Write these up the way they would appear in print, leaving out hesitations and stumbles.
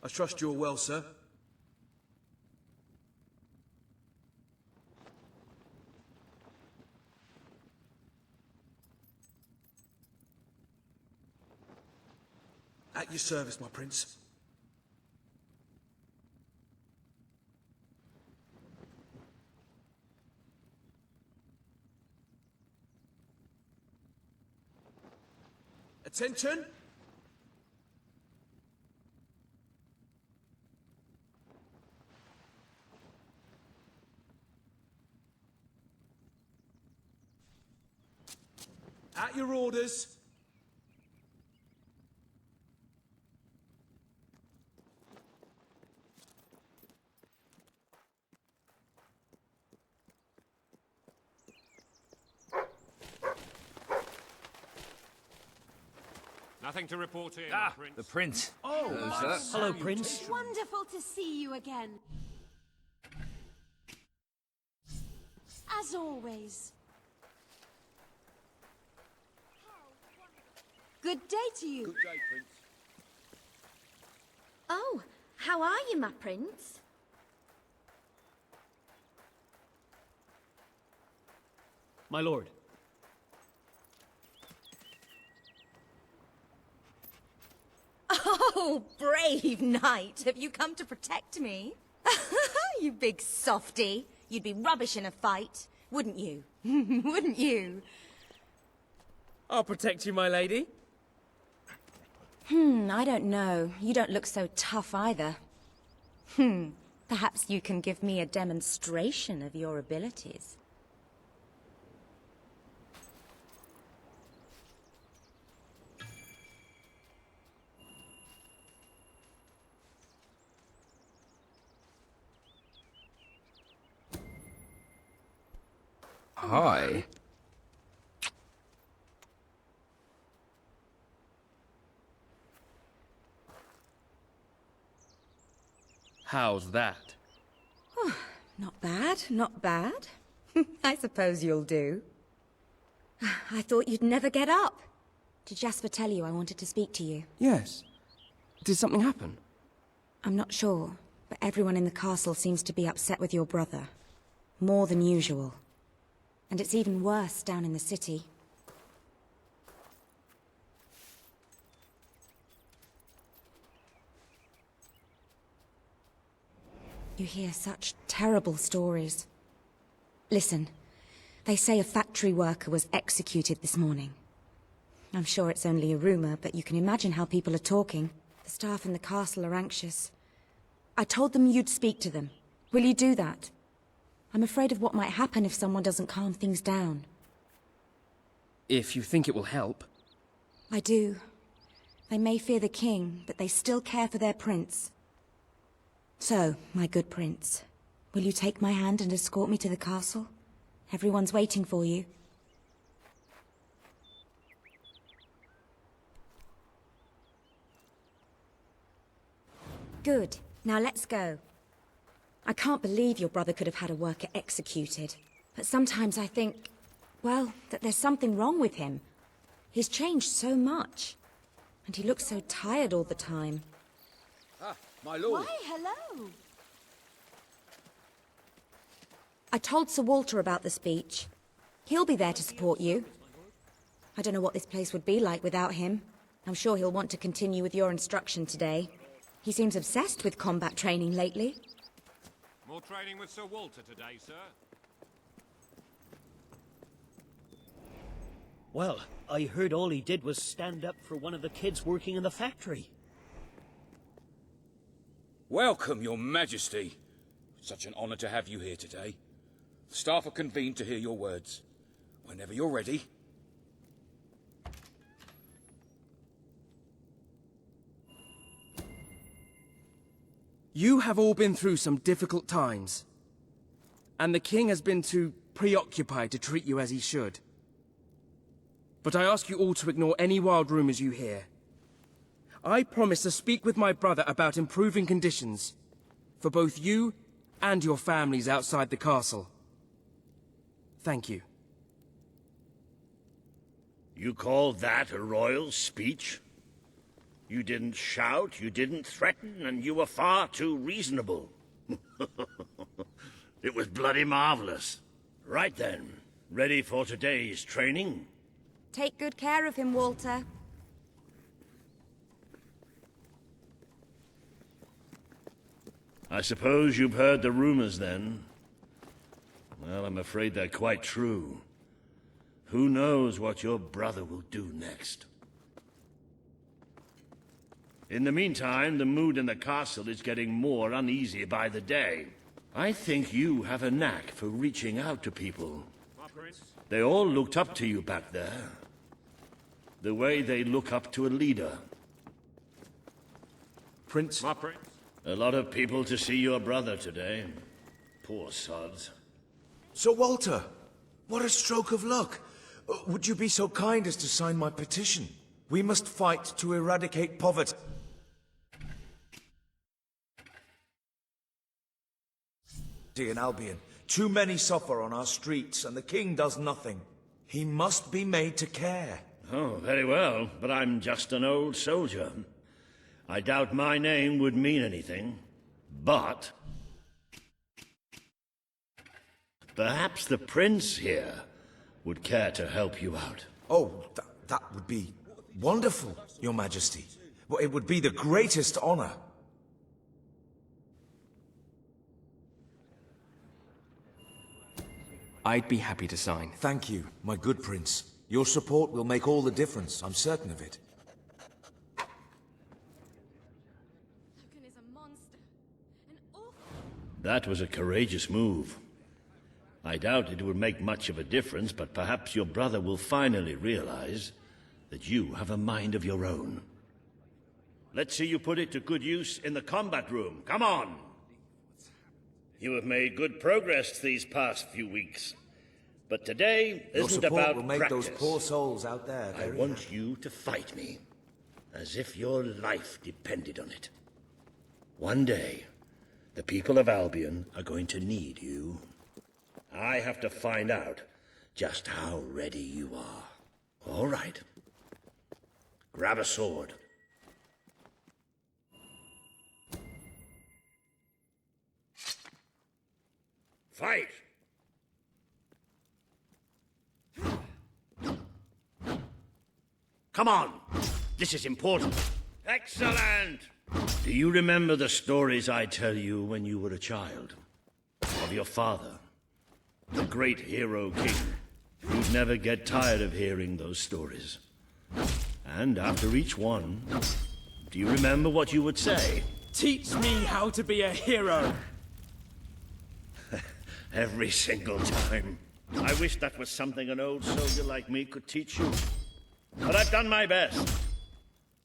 I trust you're well, sir. At your service, my prince. Attention! At your orders. Nothing to report here, Prince. The Prince. Oh, Hello, Prince. Wonderful to see you again. As always. Good day to you. Good day, Prince. Oh, how are you, my prince? My lord. Oh, brave knight. Have you come to protect me? You big softy. You'd be rubbish in a fight, wouldn't you? Wouldn't you? I'll protect you, my lady. I don't know. You don't look so tough either. Perhaps you can give me a demonstration of your abilities. Hi. How's that? Not bad, not bad. I suppose you'll do. I thought you'd never get up. Did Jasper tell you I wanted to speak to you? Yes. Did something happen? I'm not sure, but everyone in the castle seems to be upset with your brother. More than usual. And it's even worse down in the city. You hear such terrible stories. Listen, they say a factory worker was executed this morning. I'm sure it's only a rumor, but you can imagine how people are talking. The staff in the castle are anxious. I told them you'd speak to them. Will you do that? I'm afraid of what might happen if someone doesn't calm things down. If you think it will help. I do. They may fear the king, but they still care for their prince. So, my good prince, will you take my hand and escort me to the castle? Everyone's waiting for you. Good. Now let's go. I can't believe your brother could have had a worker executed. But sometimes I think, well, that there's something wrong with him. He's changed so much. And he looks so tired all the time. Ah, my lord. Why, hello. I told Sir Walter about the speech. He'll be there to support you. I don't know what this place would be like without him. I'm sure he'll want to continue with your instruction today. He seems obsessed with combat training lately. More training with Sir Walter today, sir. Well, I heard all he did was stand up for one of the kids working in the factory. Welcome, Your Majesty. Such an honor to have you here today. The staff are convened to hear your words. Whenever you're ready. You have all been through some difficult times. And the king has been too preoccupied to treat you as he should. But I ask you all to ignore any wild rumors you hear. I promise to speak with my brother about improving conditions for both you and your families outside the castle. Thank you. You call that a royal speech? You didn't shout, you didn't threaten, and you were far too reasonable. It was bloody marvelous. Right then, ready for today's training? Take good care of him, Walter. I suppose you've heard the rumors then? Well, I'm afraid they're quite true. Who knows what your brother will do next? In the meantime, the mood in the castle is getting more uneasy by the day. I think you have a knack for reaching out to people. My prince. They all looked up to you back there. The way they look up to a leader. Prince. My prince. A lot of people to see your brother today. Poor sods. Sir Walter, what a stroke of luck. Would you be so kind as to sign my petition? We must fight to eradicate poverty in Albion. Too many suffer on our streets, and the king does nothing. He must be made to care. Oh, very well, but I'm just an old soldier. I doubt my name would mean anything, but perhaps the prince here would care to help you out. Oh, that would be wonderful, Your Majesty. Well, it would be the greatest honor. I'd be happy to sign. Thank you, my good prince. Your support will make all the difference, I'm certain of it. Logan is a monster. An awful... That was a courageous move. I doubt it would make much of a difference, but perhaps your brother will finally realize that you have a mind of your own. Let's see you put it to good use in the combat room. Come on! You have made good progress these past few weeks. But today Your isn't support about will make practice. those poor souls out there I very want happy. you to fight me, as if your life depended on it. One day, the people of Albion are going to need you. I have to find out just how ready you are. All right. Grab a sword. Fight! Come on! This is important. Excellent! Do you remember the stories I tell you when you were a child? Of your father, the great hero king. You'd never get tired of hearing those stories. And after each one, do you remember what you would say? Teach me how to be a hero! Every single time. I wish that was something an old soldier like me could teach you. But I've done my best.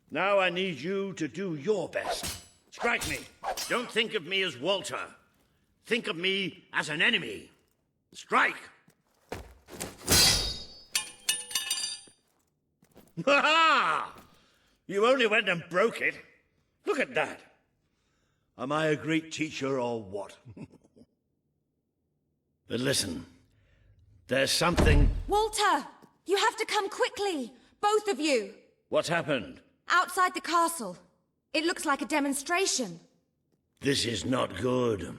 Now I need you to do your best. Strike me. Don't think of me as Walter. Think of me as an enemy. Strike! Ha-ha! You only went and broke it. Look at that. Am I a great teacher or what? But listen, there's something... Walter! You have to come quickly! Both of you! What's happened? Outside the castle. It looks like a demonstration. This is not good.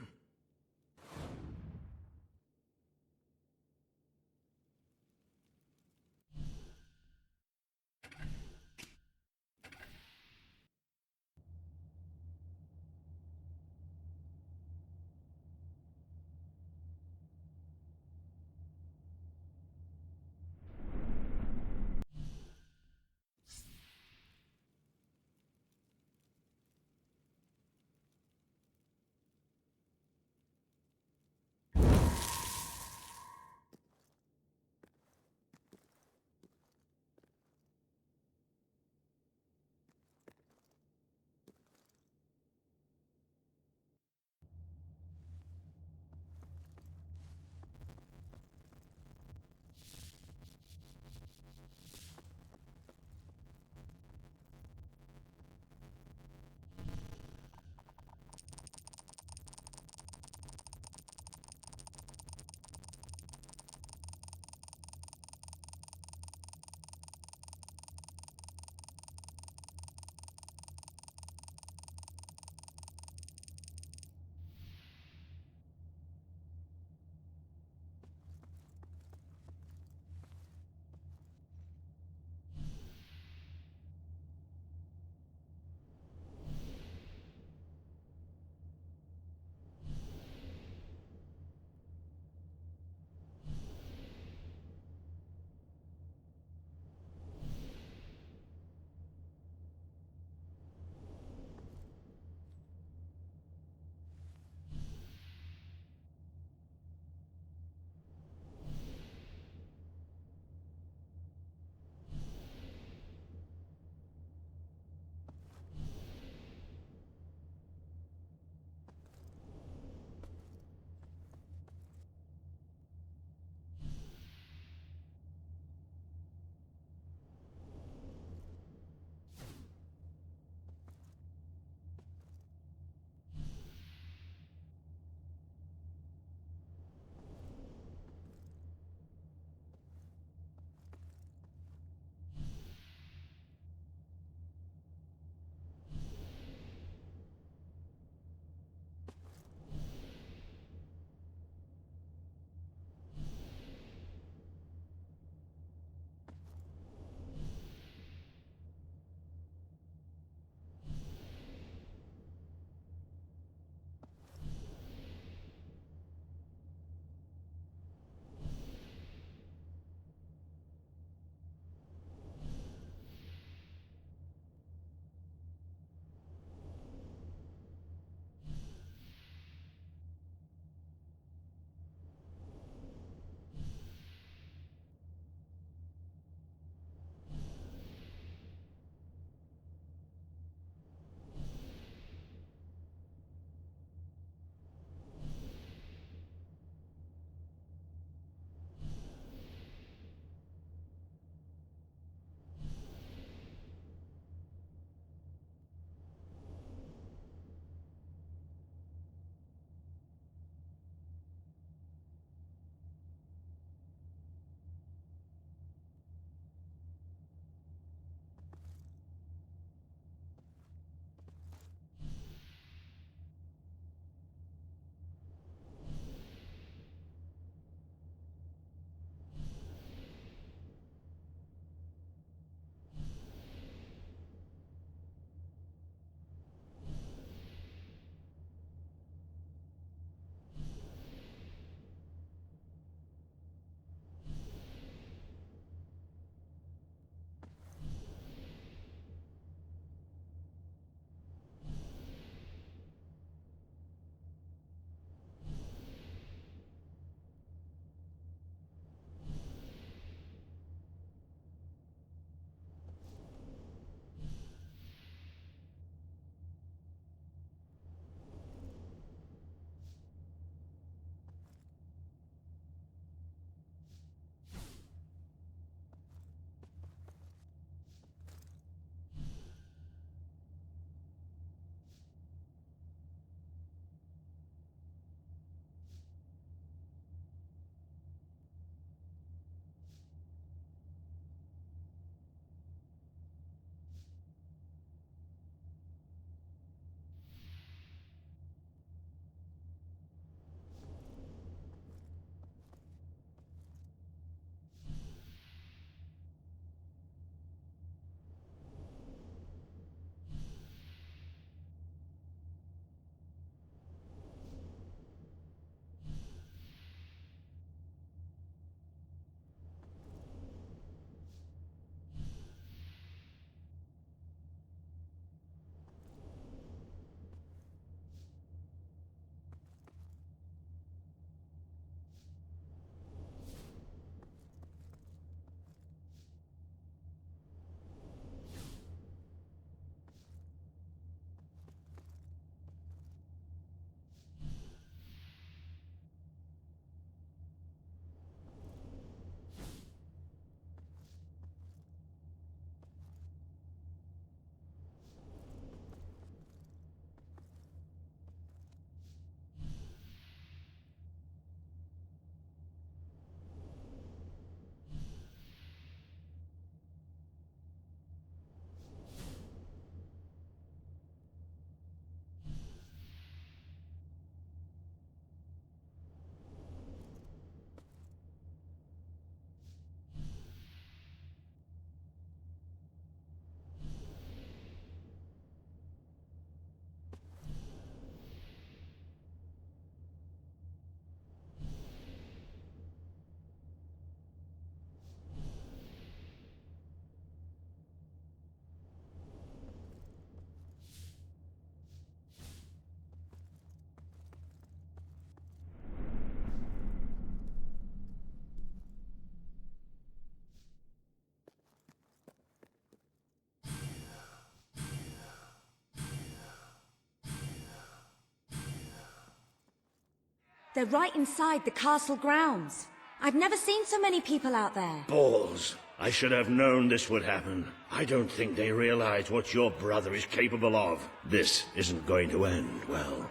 They're right inside the castle grounds. I've never seen so many people out there. Balls. I should have known this would happen. I don't think they realize what your brother is capable of. This isn't going to end well.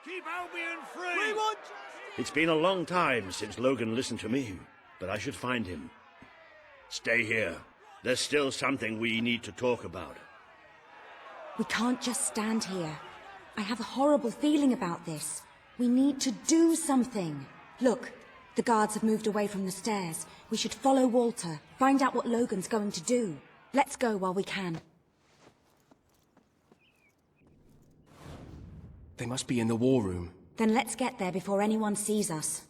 Keep Albion free! We want It's been a long time since Logan listened to me, but I should find him. Stay here. There's still something we need to talk about. We can't just stand here. I have a horrible feeling about this. We need to do something. Look, the guards have moved away from the stairs. We should follow Walter, find out what Logan's going to do. Let's go while we can. They must be in the war room. Then let's get there before anyone sees us.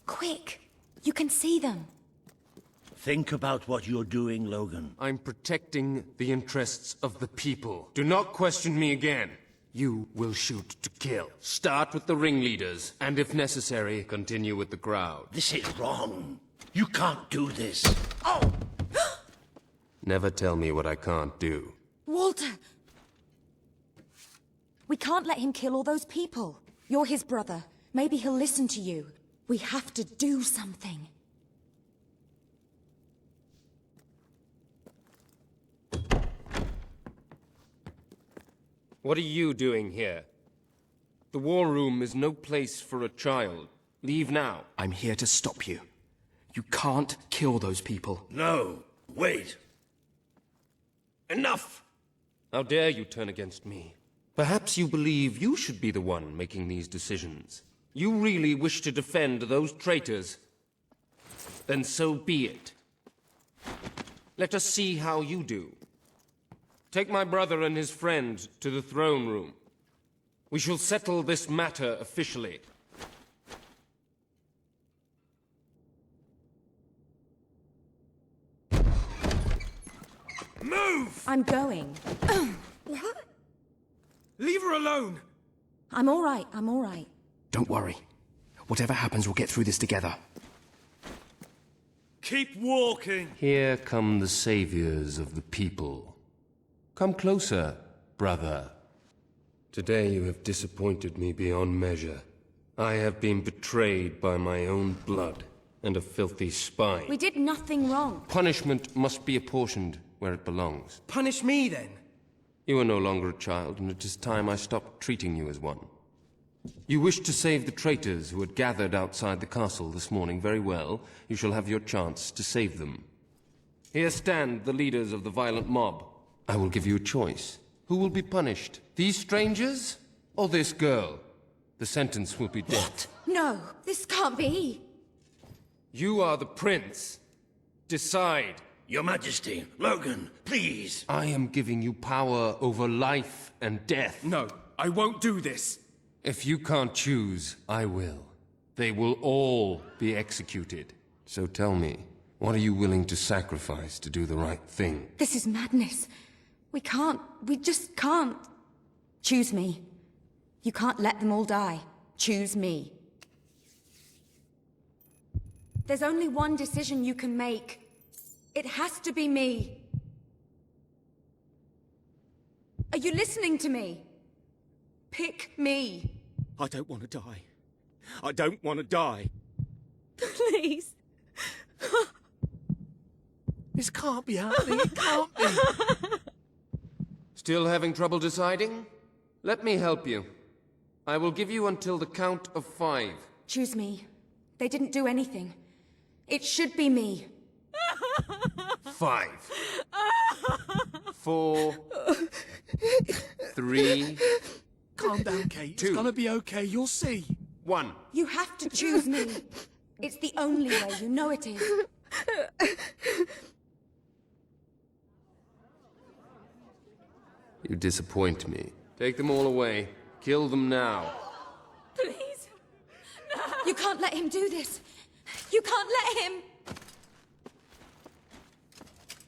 Quick! You can see them. Think about what you're doing, Logan. I'm protecting the interests of the people. Do not question me again. You will shoot to kill. Start with the ringleaders, and if necessary, continue with the crowd. This is wrong. You can't do this. Never tell me what I can't do. Walter! We can't let him kill all those people. You're his brother. Maybe he'll listen to you. We have to do something. What are you doing here? The war room is no place for a child. Leave now. I'm here to stop you. You can't kill those people. No, wait. Enough! How dare you turn against me? Perhaps you believe you should be the one making these decisions. You really wish to defend those traitors? Then so be it. Let us see how you do. Take my brother and his friend to the throne room. We shall settle this matter officially. Move! I'm going. What? Leave her alone! I'm all right, I'm all right. Don't worry. Whatever happens, we'll get through this together. Keep walking! Here come the saviors of the people. Come closer, brother. Today you have disappointed me beyond measure. I have been betrayed by my own blood and a filthy spy. We did nothing wrong. Punishment must be apportioned where it belongs. Punish me, then. You are no longer a child, and it is time I stopped treating you as one. You wish to save the traitors who had gathered outside the castle this morning. Very well. You shall have your chance to save them. Here stand the leaders of the violent mob. I will give you a choice. Who will be punished? These strangers? Or this girl? The sentence will be death. No, this can't be. You are the prince. Decide. Your Majesty, Logan, please. I am giving you power over life and death. No, I won't do this. If you can't choose, I will. They will all be executed. So tell me, what are you willing to sacrifice to do the right thing? This is madness. We just can't. Choose me. You can't let them all die. Choose me. There's only one decision you can make. It has to be me. Are you listening to me? Pick me. I don't want to die. I don't want to die. Please. This can't be happening. It can't be. Still having trouble deciding? Let me help you. I will give you until the count of 5. Choose me. They didn't do anything. It should be me. 5. 4. 3. Calm down, Kate. 2. It's gonna be okay. You'll see. 1. You have to choose me. It's the only way. You know it is. You disappoint me. Take them all away. Kill them now. Please. No. You can't let him do this. You can't let him.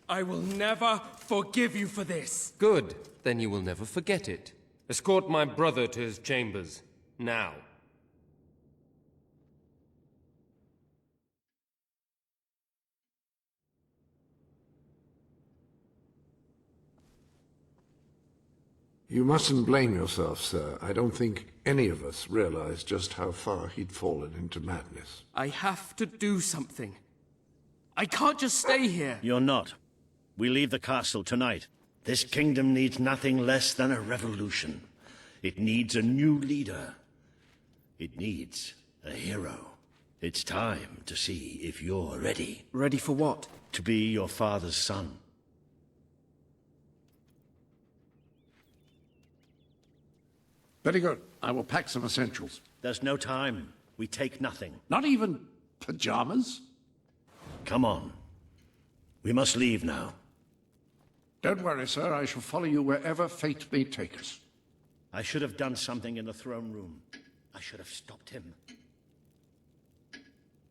I will never forgive you for this. Good. Then you will never forget it. Escort my brother to his chambers. Now. You mustn't blame yourself, sir. I don't think any of us realized just how far he'd fallen into madness. I have to do something. I can't just stay here. You're not. We leave the castle tonight. This kingdom needs nothing less than a revolution. It needs a new leader. It needs a hero. It's time to see if you're ready. Ready for what? To be your father's son. Very good. I will pack some essentials. There's no time. We take nothing. Not even pajamas? Come on. We must leave now. Don't worry, sir. I shall follow you wherever fate may take us. I should have done something in the throne room. I should have stopped him.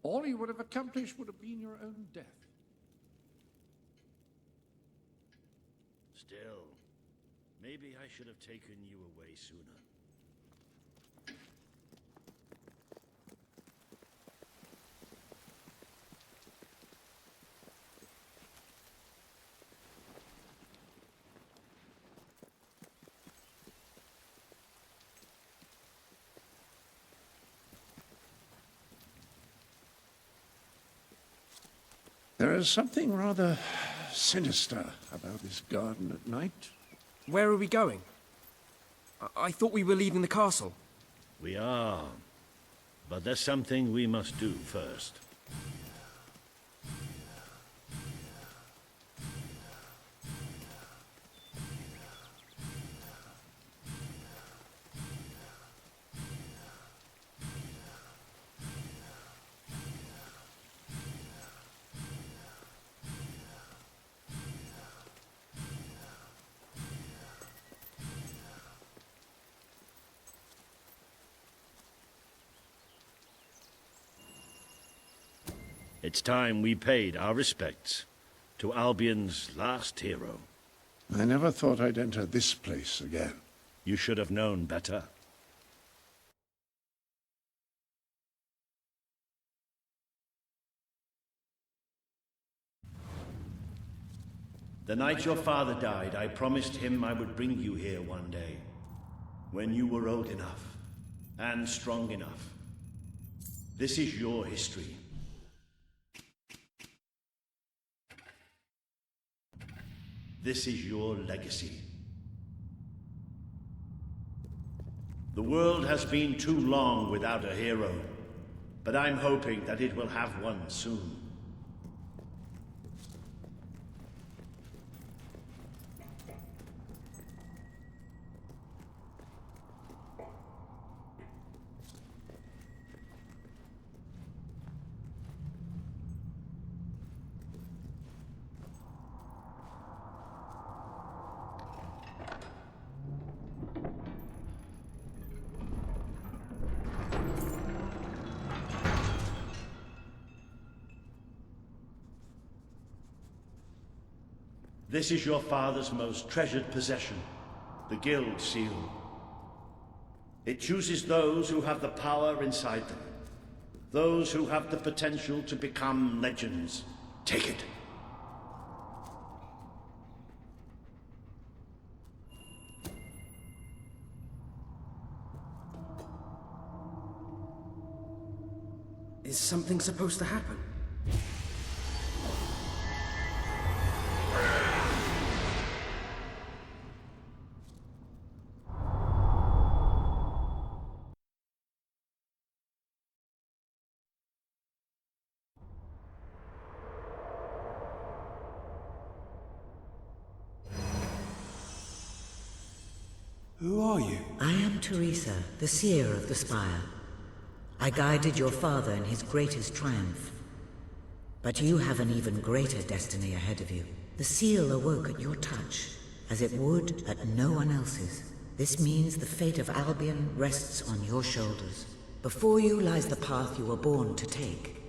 All you would have accomplished would have been your own death. Still, maybe I should have taken you away sooner. There is something rather sinister about this garden at night. Where are we going? I thought we were leaving the castle. We are. But there's something we must do first. It's time we paid our respects to Albion's last hero. I never thought I'd enter this place again. You should have known better. The night your father died, I promised him I would bring you here one day, when you were old enough and strong enough. This is your history. This is your legacy. The world has been too long without a hero, but I'm hoping that it will have one soon. This is your father's most treasured possession, the Guild Seal. It chooses those who have the power inside them, those who have the potential to become legends. Take it. Is something supposed to happen? Who are you? I am Teresa, the seer of the spire. I guided your father in his greatest triumph. But you have an even greater destiny ahead of you. The seal awoke at your touch, as it would at no one else's. This means the fate of Albion rests on your shoulders. Before you lies the path you were born to take,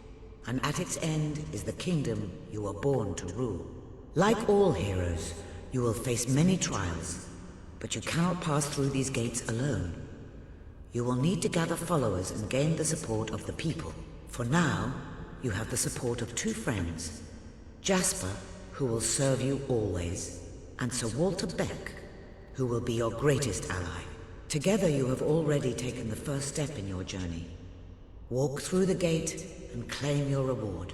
and at its end is the kingdom you were born to rule. Like all heroes, you will face many trials, but you cannot pass through these gates alone. You will need to gather followers and gain the support of the people. For now, you have the support of 2 friends. Jasper, who will serve you always, and Sir Walter Beck, who will be your greatest ally. Together you have already taken the first step in your journey. Walk through the gate and claim your reward.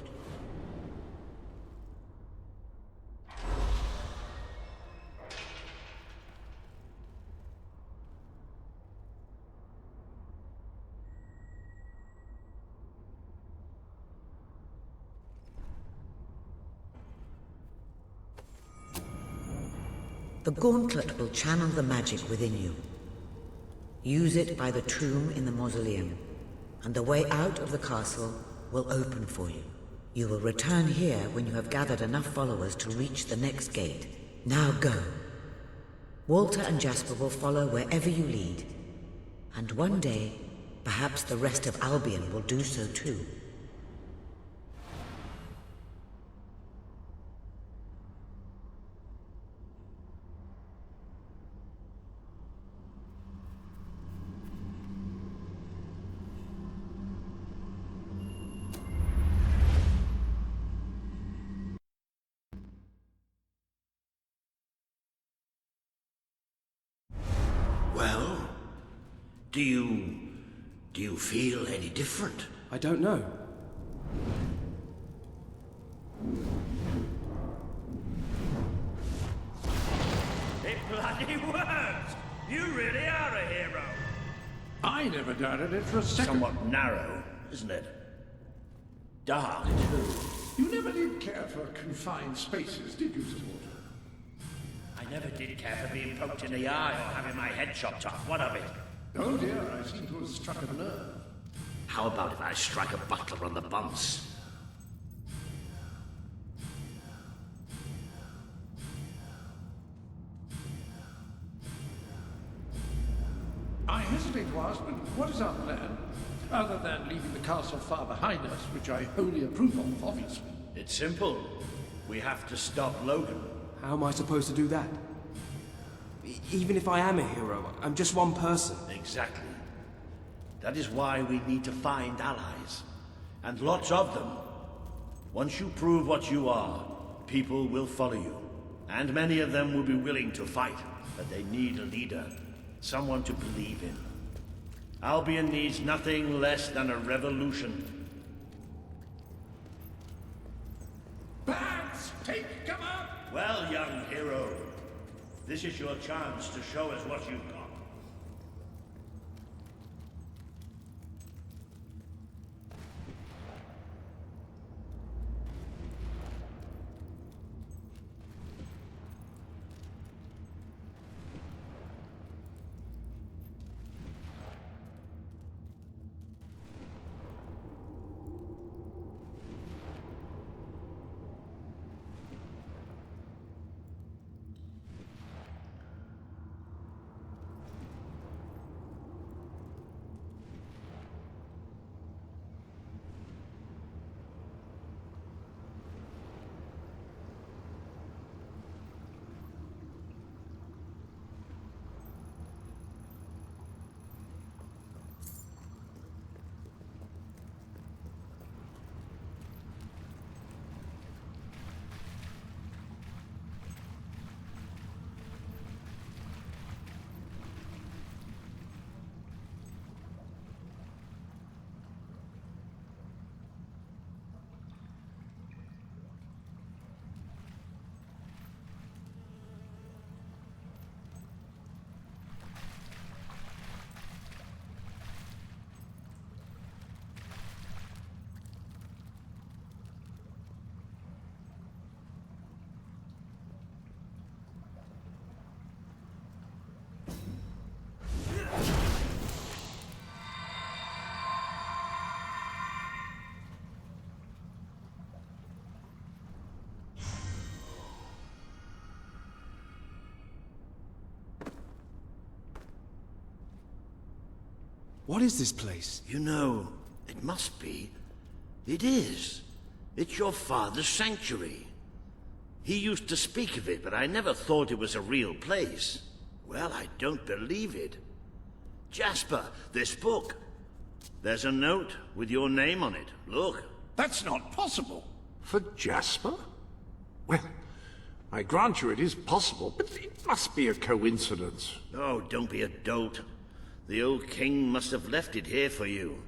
The gauntlet will channel the magic within you. Use it by the tomb in the mausoleum, and the way out of the castle will open for you. You will return here when you have gathered enough followers to reach the next gate. Now go. Walter and Jasper will follow wherever you lead, and one day, perhaps the rest of Albion will do so too. Well, do you feel any different? I don't know. It bloody works! You really are a hero! I never doubted it for a second. Somewhat narrow, isn't it? Dark, too. You never did care for confined spaces, did you, Sir Walter? I never did care for being poked in the eye or having my head chopped off. What of it? Oh dear, I seem to have struck a nerve. How about if I strike a butler on the bumps? I hesitate to ask, but what is our plan? Other than leaving the castle far behind us, which I wholly approve of, obviously. It's simple. We have to stop Logan. How am I supposed to do that? Even if I am a hero, I'm just one person. Exactly. That is why we need to find allies. And lots of them. Once you prove what you are, people will follow you. And many of them will be willing to fight. But they need a leader. Someone to believe in. Albion needs nothing less than a revolution. Bats, take cover! Well, young hero, this is your chance to show us what you've got. What is this place? You know, it must be. It is. It's your father's sanctuary. He used to speak of it, but I never thought it was a real place. Well, I don't believe it. Jasper, this book. There's a note with your name on it. Look. That's not possible. For Jasper? Well, I grant you it is possible, but it must be a coincidence. Oh, don't be a dolt. The old king must have left it here for you.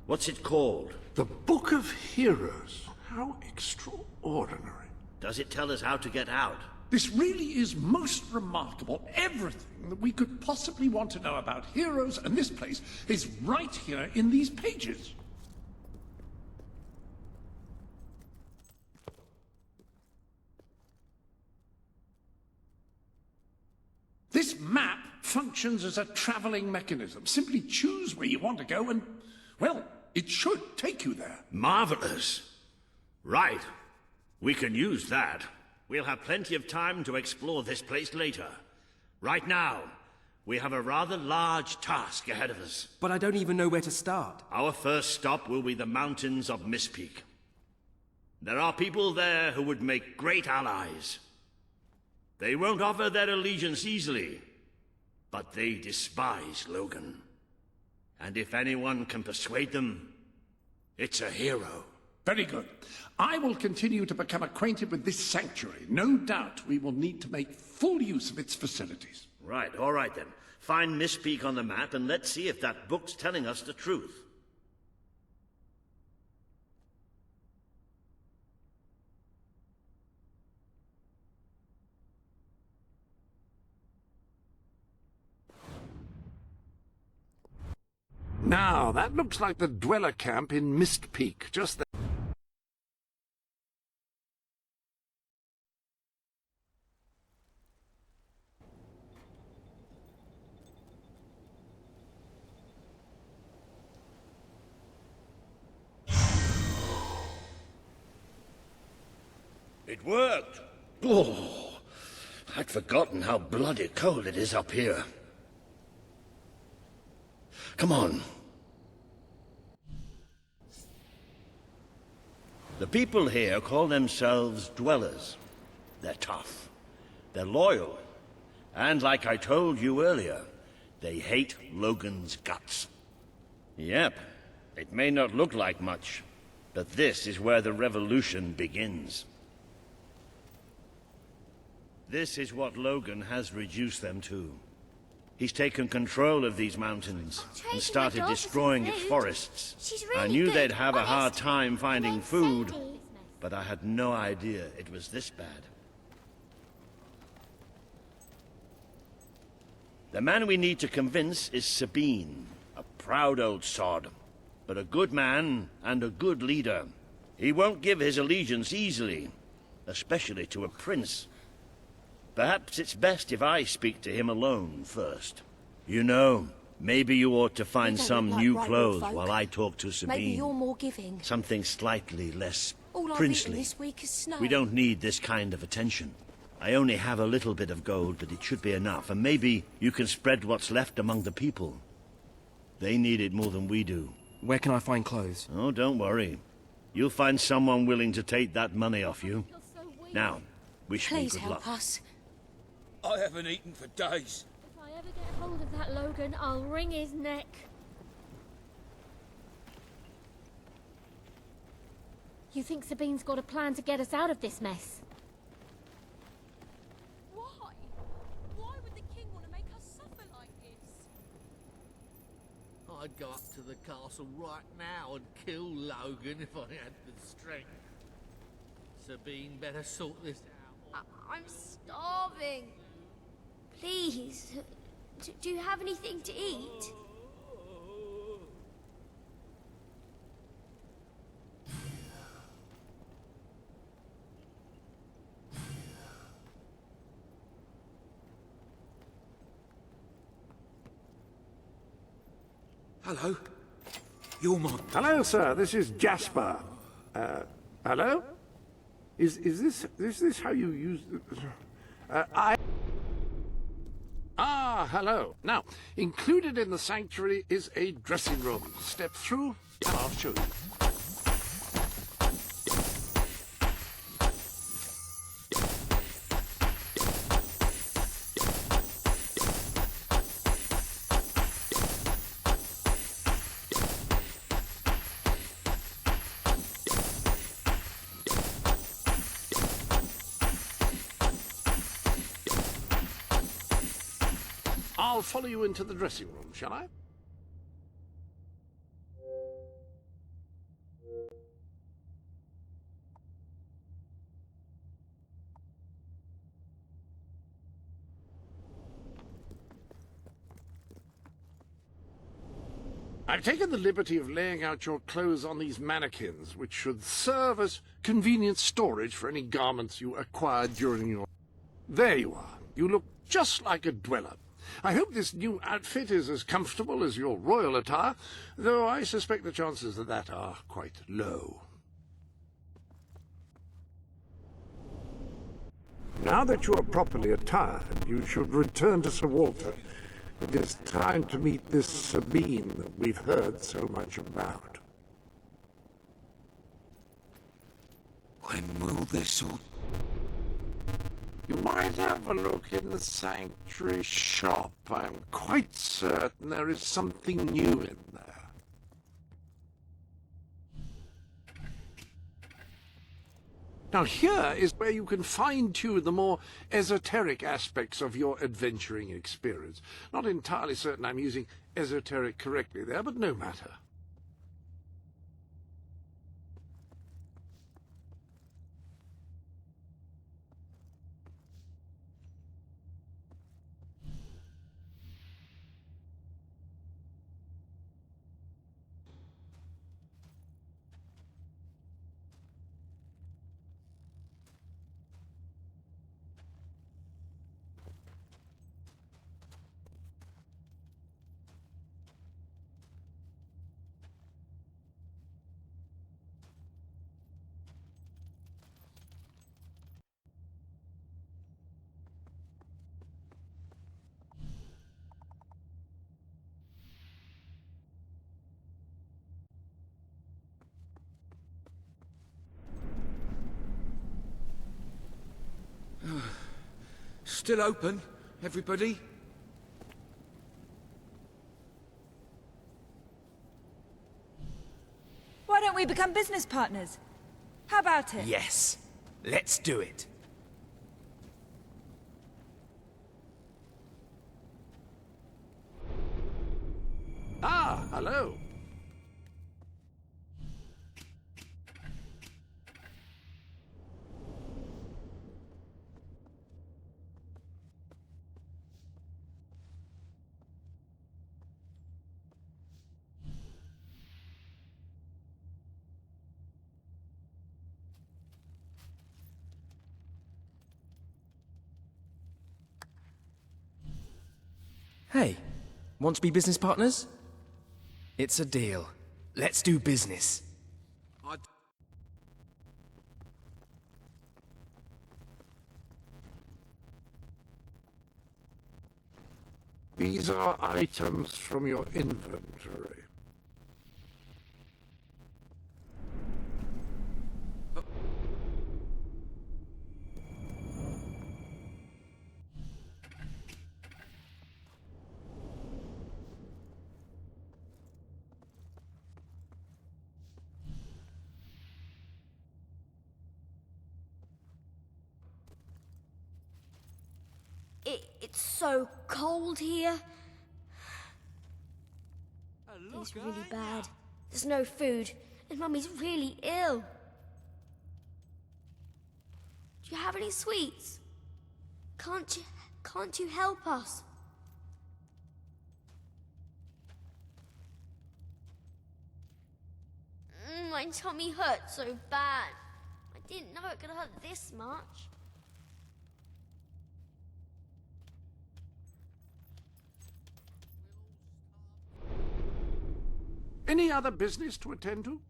What's it called? The Book of Heroes. How extraordinary. Does it tell us how to get out? This really is most remarkable. Everything that we could possibly want to know about heroes and this place is right here in these pages. This map functions as a traveling mechanism. Simply choose where you want to go and, well, it should take you there. Marvelous. Right. We can use that. We'll have plenty of time to explore this place later. Right now, we have a rather large task ahead of us. But I don't even know where to start. Our first stop will be the mountains of Mistpeak. There are people there who would make great allies. They won't offer their allegiance easily, but they despise Logan. And if anyone can persuade them, it's a hero. Very good. I will continue to become acquainted with this sanctuary. No doubt we will need to make full use of its facilities. Right, all right then. Find Mistpeak on the map and let's see if that book's telling us the truth. Now, that looks like the dweller camp in Mistpeak, just there. It worked! Oh, I'd forgotten how bloody cold it is up here. Come on. The people here call themselves dwellers. They're tough. They're loyal. And like I told you earlier, they hate Logan's guts. Yep, it may not look like much, but this is where the revolution begins. This is what Logan has reduced them to. He's taken control of these mountains and started destroying its forests. I knew they'd have a hard time finding food, but I had no idea it was this bad. The man we need to convince is Sabine, a proud old sod, but a good man and a good leader. He won't give his allegiance easily, especially to a prince. Perhaps it's best if I speak to him alone first. You know, maybe you ought to find some new clothes while I talk to Sabine. Maybe you're more giving. Something slightly less All I've princely. eaten this week is snow. We don't need this kind of attention. I only have a little bit of gold, but it should be enough, and maybe you can spread what's left among the people. They need it more than we do. Where can I find clothes? Oh, don't worry. You'll find someone willing to take that money off you. Now, wish me Please good help luck. us. I haven't eaten for days. If I ever get hold of that Logan, I'll wring his neck. You think Sabine's got a plan to get us out of this mess? Why? Why would the king want to make us suffer like this? I'd go up to the castle right now and kill Logan if I had the strength. Sabine better sort this out. I'm starving. Please, do you have anything to eat? Hello. You're my... Hello, sir. This is Jasper. Hello? Is this how you use... Ah, hello. Now, included in the sanctuary is a dressing room. Step through, and I'll show you. I'll follow you into the dressing room, shall I? I've taken the liberty of laying out your clothes on these mannequins, which should serve as convenient storage for any garments you acquired during your... There you are. You look just like a dweller. I hope this new outfit is as comfortable as your royal attire, though I suspect the chances of that are quite low. Now that you are properly attired, you should return to Sir Walter. It is time to meet this Sabine that we've heard so much about. When will this all... You might have a look in the sanctuary shop. I'm quite certain there is something new in there. Now here is where you can fine-tune the more esoteric aspects of your adventuring experience. Not entirely certain I'm using esoteric correctly there, but no matter. Still open, everybody? Why don't we become business partners? How about it? Yes. Let's do it. Ah, hello. Hey, want to be business partners? It's a deal. Let's do business. These are items from your inventory. It's so cold here. It's really bad. There's no food, and Mummy's really ill. Do you have any sweets? Can't you help us? My tummy hurts so bad. I didn't know it could hurt this much. Any other business to attend to?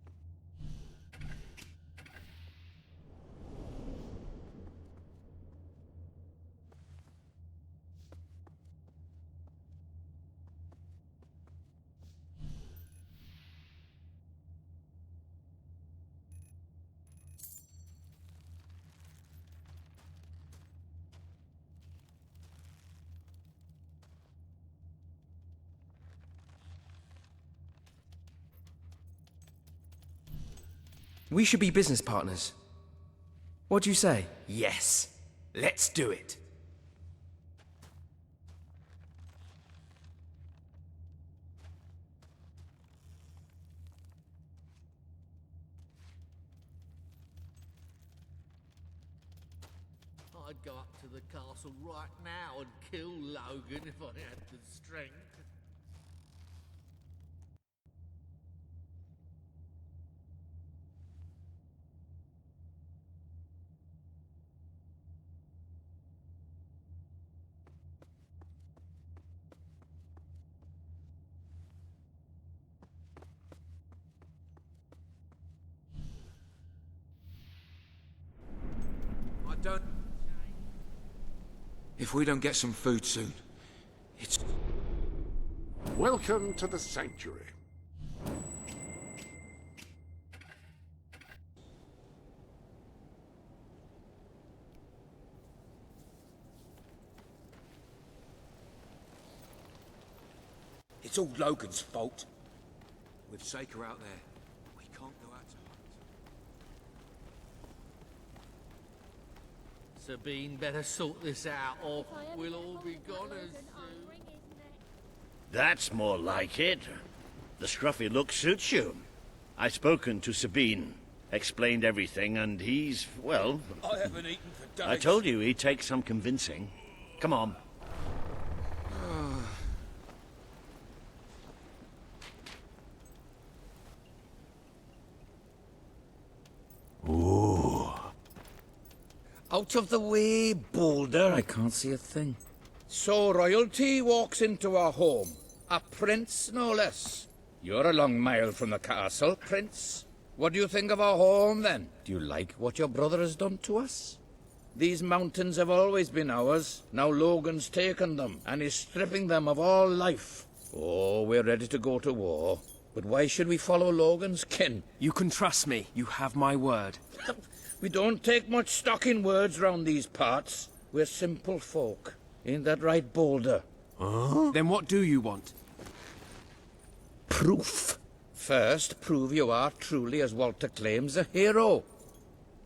We should be business partners. What do you say? Yes. Let's do it. I'd go up to the castle right now and kill Logan if I had the strength. I don't... If we don't get some food soon, it's... Welcome to the sanctuary. It's all Logan's fault. With Saker out there, we can't go out to hunt. Sabine better sort this out or we'll all be goners soon. That's more like it. The scruffy look suits you. I've spoken to Sabine, explained everything, and he's, well... I haven't eaten for days. I told you he'd take some convincing. Come on. Ooh. Out of the way, Boulder. I can't see a thing. So royalty walks into our home. A prince, no less. You're a long mile from the castle, Prince. What do you think of our home, then? Do you like what your brother has done to us? These mountains have always been ours. Now Logan's taken them, and is stripping them of all life. Oh, we're ready to go to war. But why should we follow Logan's kin? You can trust me. You have my word. We don't take much stock in words round these parts. We're simple folk. Ain't that right, Boulder? Huh? Then what do you want? Proof. First, prove you are truly, as Walter claims, a hero.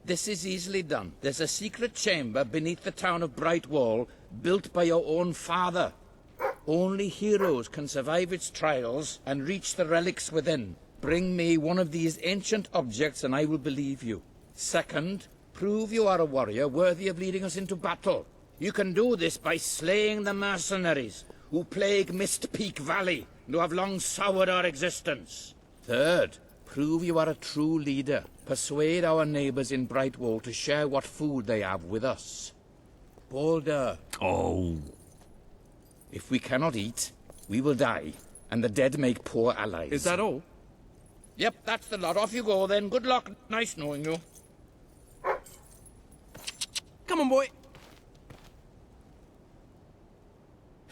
This is easily done. There's a secret chamber beneath the town of Brightwall, built by your own father. Only heroes can survive its trials and reach the relics within. Bring me one of these ancient objects and I will believe you. Second, prove you are a warrior worthy of leading us into battle. You can do this by slaying the mercenaries who plague Mist Peak Valley and who have long soured our existence. Third, prove you are a true leader. Persuade our neighbors in Brightwall to share what food they have with us. Boulder. Oh. If we cannot eat, we will die, and the dead make poor allies. Is that all? Yep, that's the lot. Off you go then. Good luck. Nice knowing you. Come on, boy.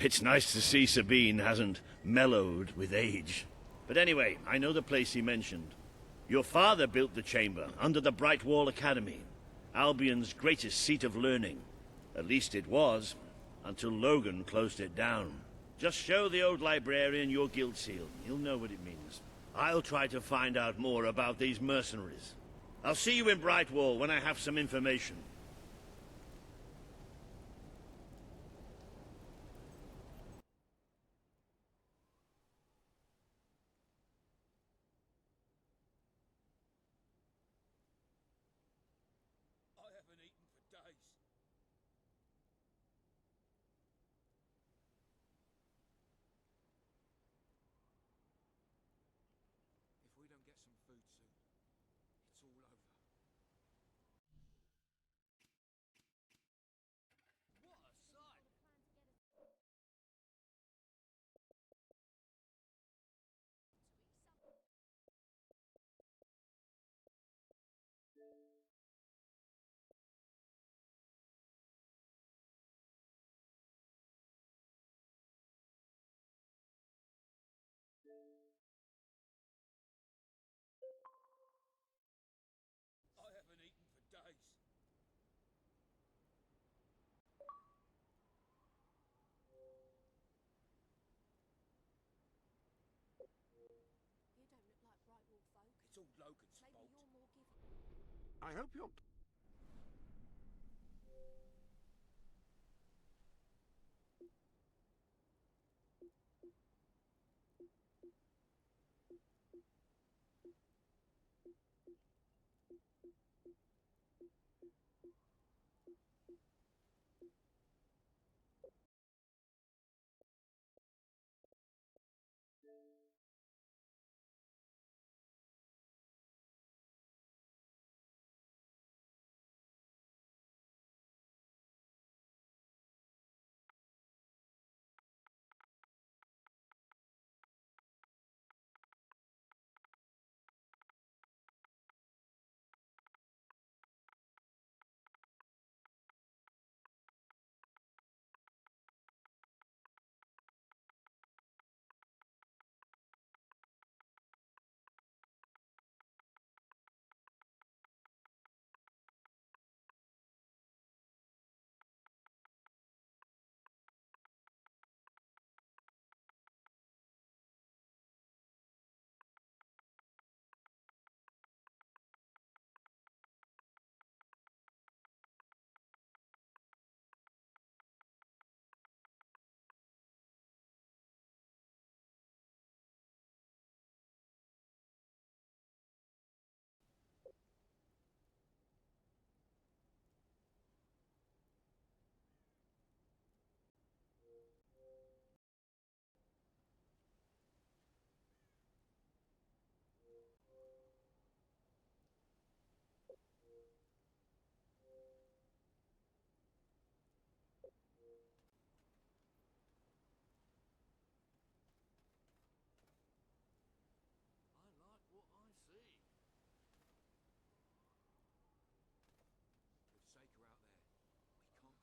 It's nice to see Sabine hasn't mellowed with age. But anyway, I know the place he mentioned. Your father built the chamber under the Brightwall Academy, Albion's greatest seat of learning. At least it was, until Logan closed it down. Just show the old librarian your guild seal. He'll know what it means. I'll try to find out more about these mercenaries. I'll see you in Brightwall when I have some information. I haven't eaten for days. If we don't get some food soon, it's all over. What a sight! I haven't eaten for days. You don't look like Brightwall folk. It's all Logan's Maybe fault. you're more giving. I hope you're... I like what I see. With Saker out there, we can't go out to hunt.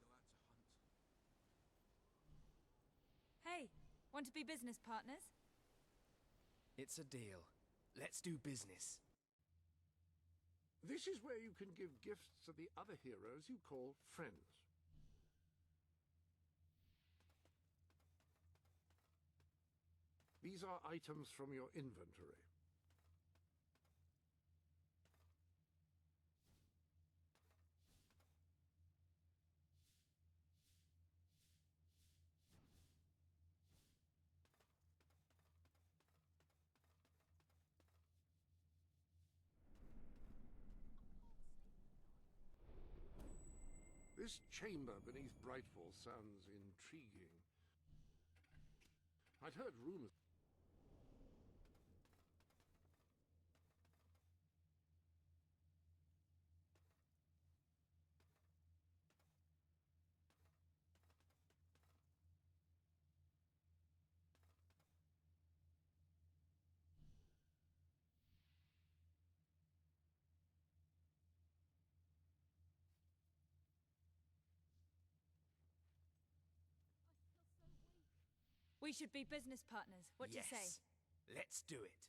Hey, want to be business partners? It's a deal. Let's do business. This is where you can give gifts to the other heroes you call friends. These are items from your inventory. This chamber beneath Brightfall sounds intriguing. I'd heard rumors. I feel so weak. We should be business partners. What do you say? Yes. Let's do it.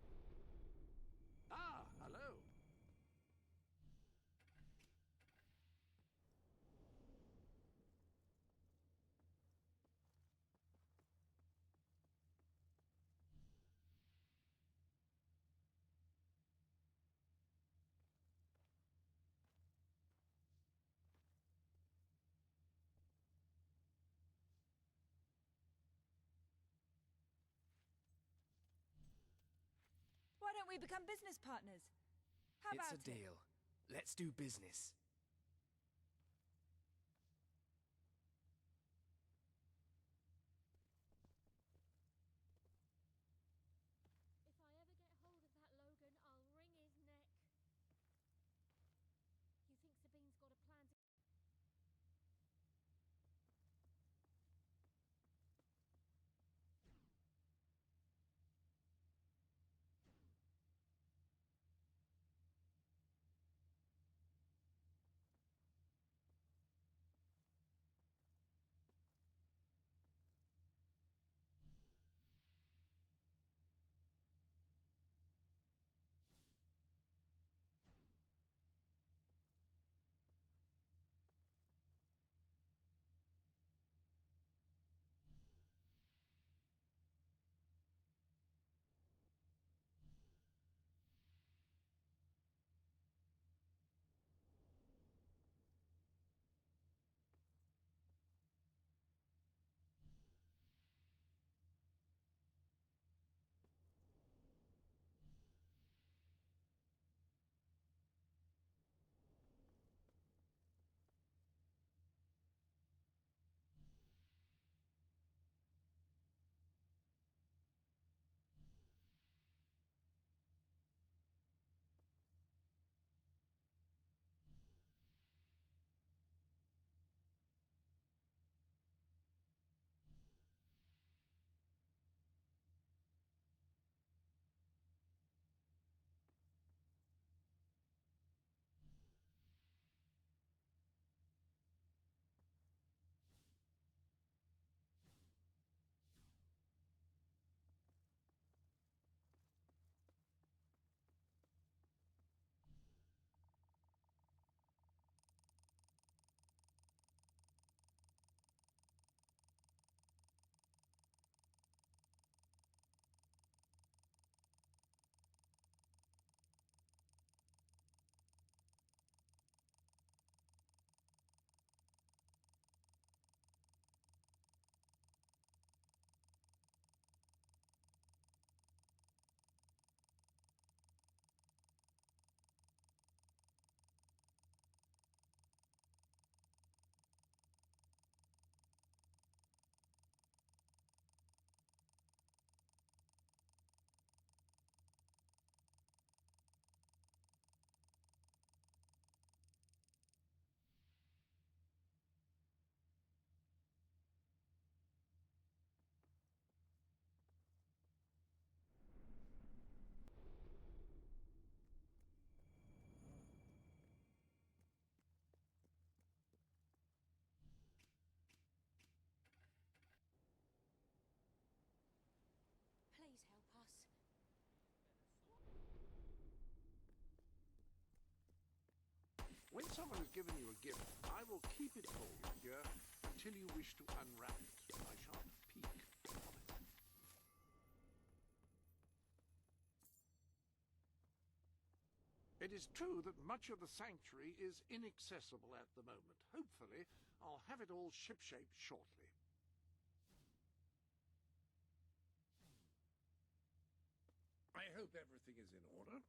We'll all start. Ah, hello. Why don't we become business partners? How It's about a deal. Let's do business. If I ever get hold of that Logan, I'll wring his neck. You think Sabine's got a plan to... someone has given you a gift, I will keep it for you here until you wish to unwrap it. I shan't peek on it. It is true that much of the sanctuary is inaccessible at the moment. Hopefully, I'll have it all shipshape shortly. I hope everything is in order.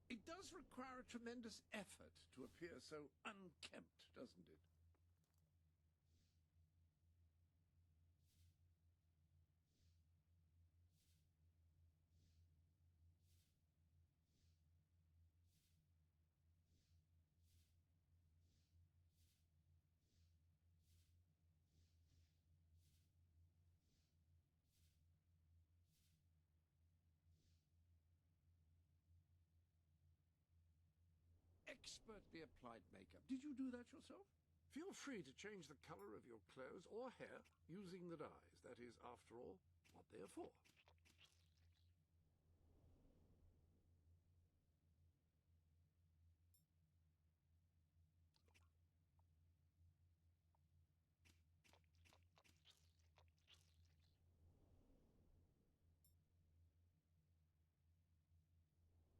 It does require a tremendous effort to appear so unkempt, doesn't it? Expertly applied makeup. Did you do that yourself? Feel free to change the color of your clothes or hair using the dyes. That is, after all, what they are for.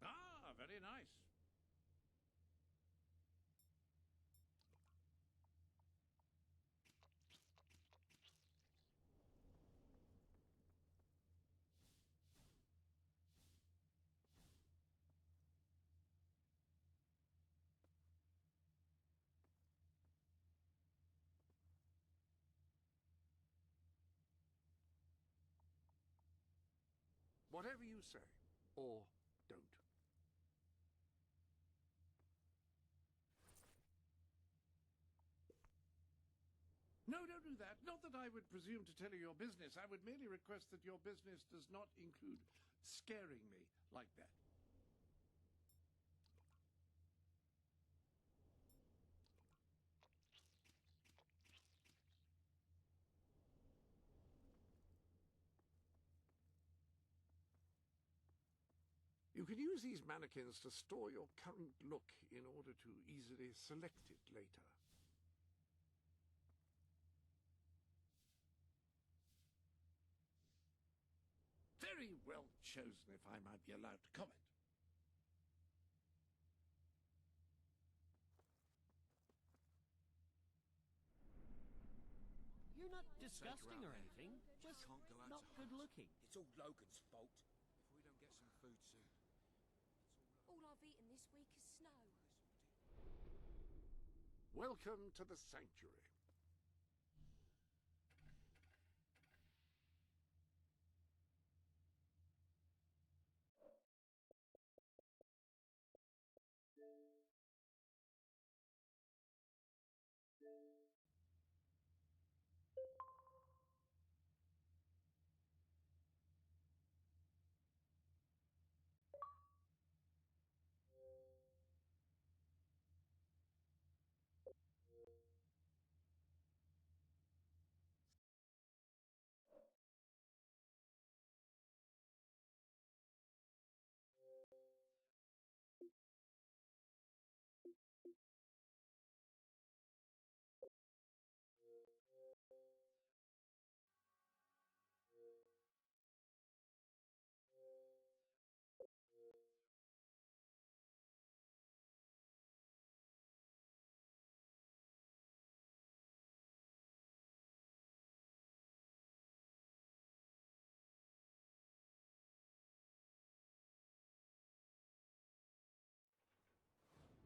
Ah, very nice. Whatever you say, or don't. No, don't do that. Not that I would presume to tell you your business. I would merely request that your business does not include scaring me like that. You can use these mannequins to store your current look in order to easily select it later. Very well chosen, if I might be allowed to comment. You're not Take her disgusting out or there. anything, just Can't go out not to good hunt. looking. It's all Logan's fault. If we don't get some food soon, All I've eaten this week is snow. Welcome to the sanctuary.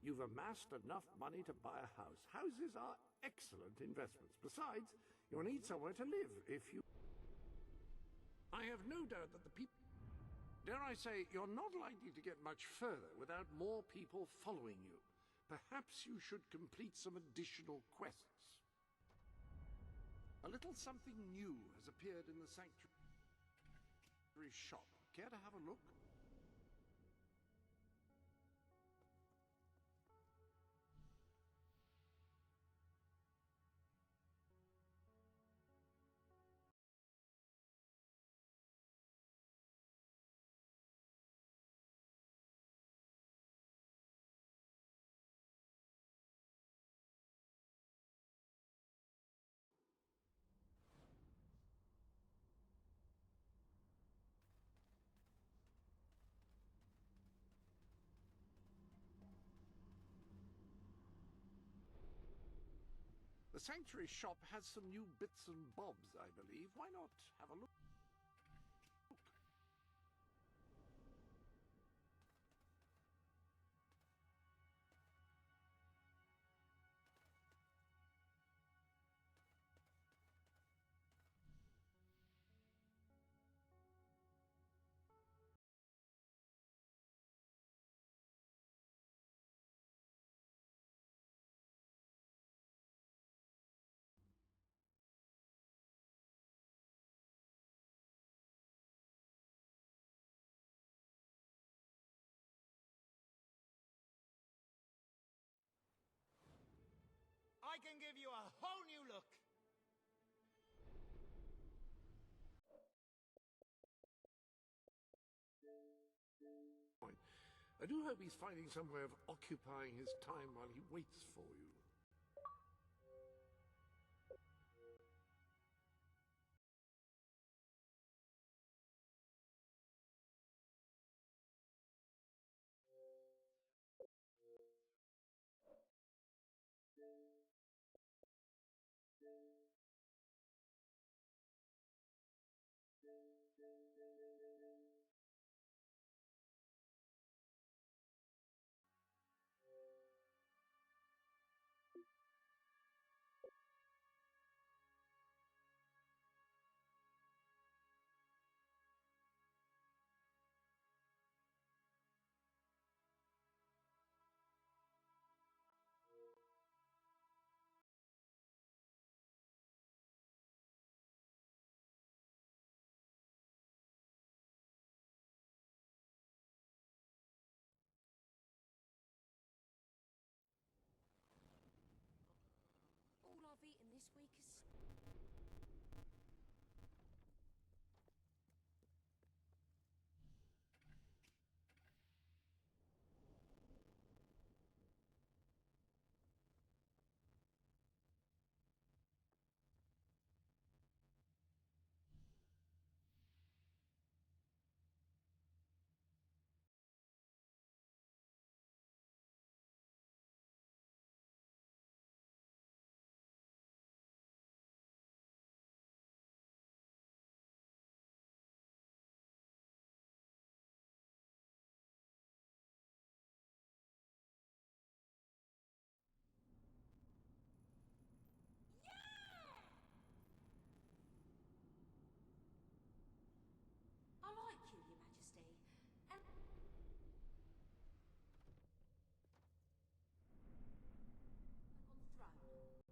You've amassed enough money to buy a house. Houses are excellent investments. Besides, you'll need somewhere to live if you... I have no doubt that the people... Dare I say, you're not likely to get much further without more people following you. Perhaps you should complete some additional quests. A little something new has appeared in the sanctuary shop. Care to have a look? Sanctuary shop has some new bits and bobs, I believe. Why not have a look? I can give you a whole new look. I do hope he's finding some way of occupying his time while he waits for you. All I've eaten this week is... I like you, Your Majesty. And... on the throne.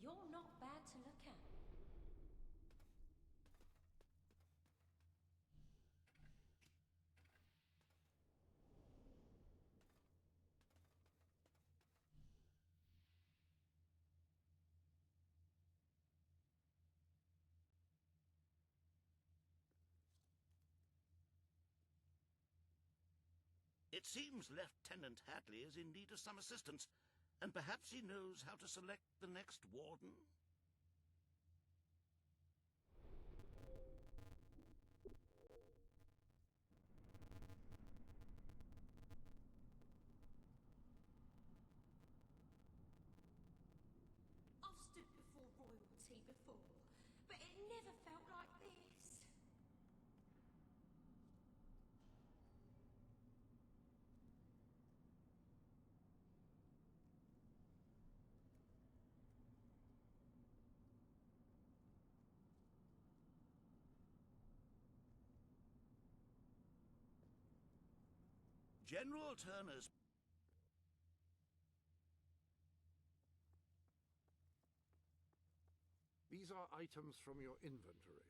You're not bad to look at. It seems Lieutenant Hatley is in need of some assistance. And perhaps he knows how to select the next warden? I've stood before royalty before, but it never felt like this. General Turner's... These are items from your inventory.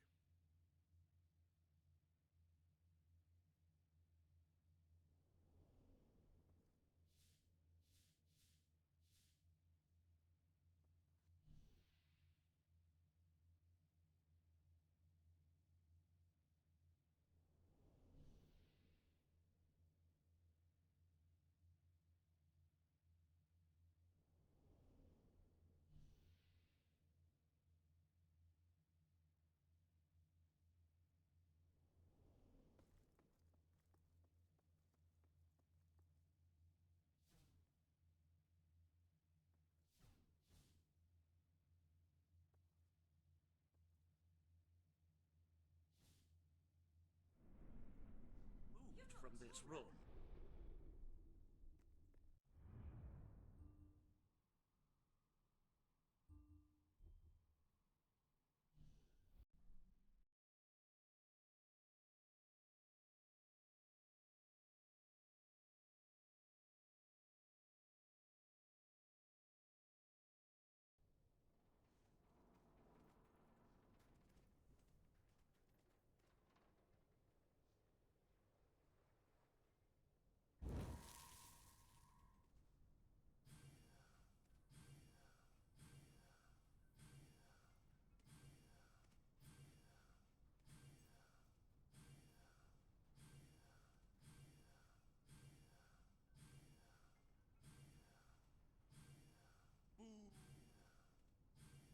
moved from this room.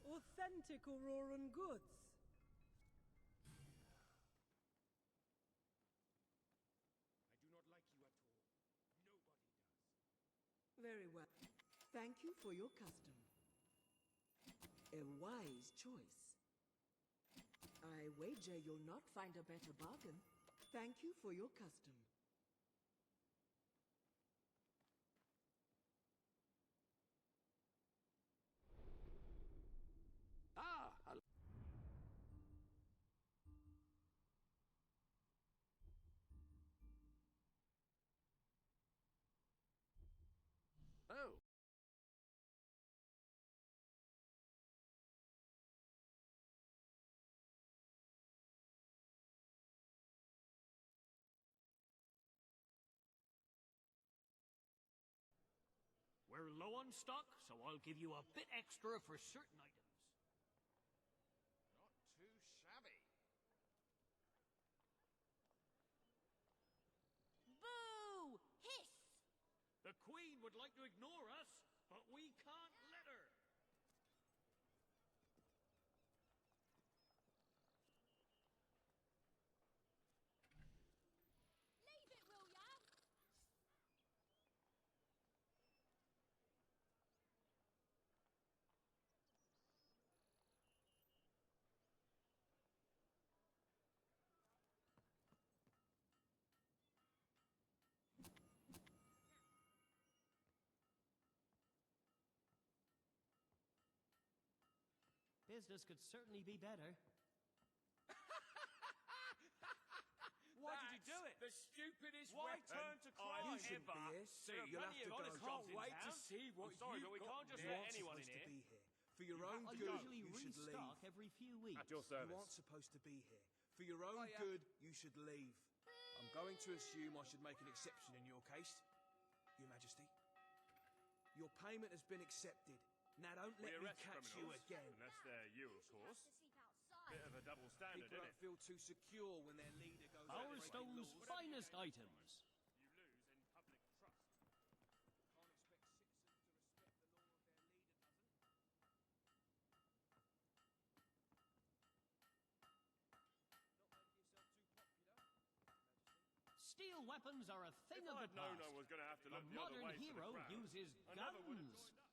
Authentic Auroran goods. I do not like you at all. Nobody does. Very well. Thank you for your custom. A wise choice. I wager you'll not find a better bargain. Thank you for your custom. Ah! Oh. We're low on stock, so I'll give you a bit extra for certain items. Not too shabby. Boo! Hiss! The Queen would like to ignore us, but we can't let her. Leave it, will ya? Business could certainly be better. Why did you do it? The stupidest Why weapon turn to crime you shouldn't ever? be here. See, There are you'll have plenty to of go. honest Can't jobs in wait town. to see what I'm sorry, you've but we got can't just there. let anyone in supposed here. to be here. For your own I good, usually you should leave. restock every few weeks. At your service. You aren't supposed to be here. For your own good, you should leave. I'm going to assume I should make an exception in your case, Your Majesty. Your payment has been accepted. Now don't let me catch you again. Unless they're you, of course. Bit of a double standard, People isn't don't it? feel too secure when their leader goes out Our breaking stone's laws. finest items. You lose in public trust. Can't expect citizens to respect the Steel weapons are a thing If of the I'd known past. I was going to have to The look the other modern way for the hero crowd, uses I never would have guns. joined up.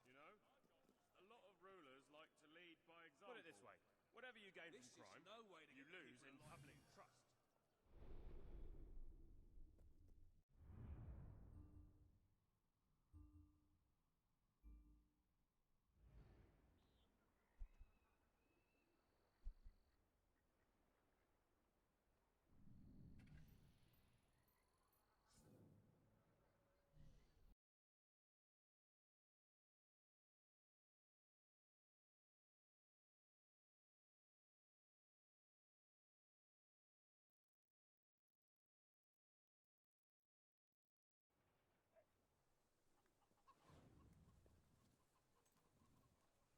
You know, a lot of rulers like to lead by example. Put it this way, whatever you gain This from is crime, no way to you get lose people in alive. public trust.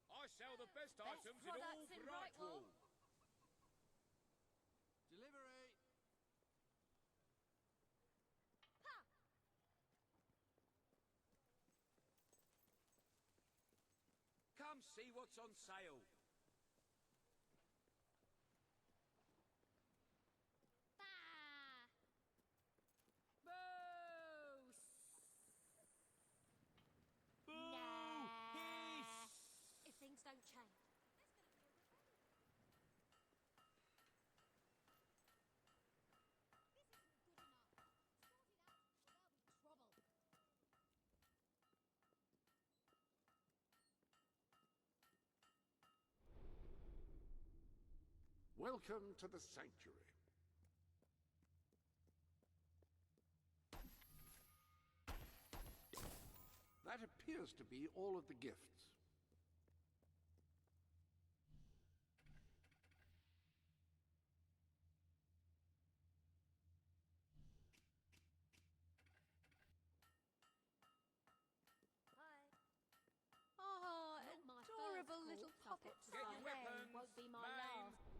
I sell the best items in all products in Brightwall. Brightwall. Delivery! Come see what's on sale. Bah! Boo! Nah. Peace! If things don't change. This isn't good enough. Sort it out or there'll be trouble. Welcome to the sanctuary. That appears to be all of the gifts. Hi. Oh, Not my adorable first little corpse I've got puppets. to Get your find. weapons, Won't be my maims. last.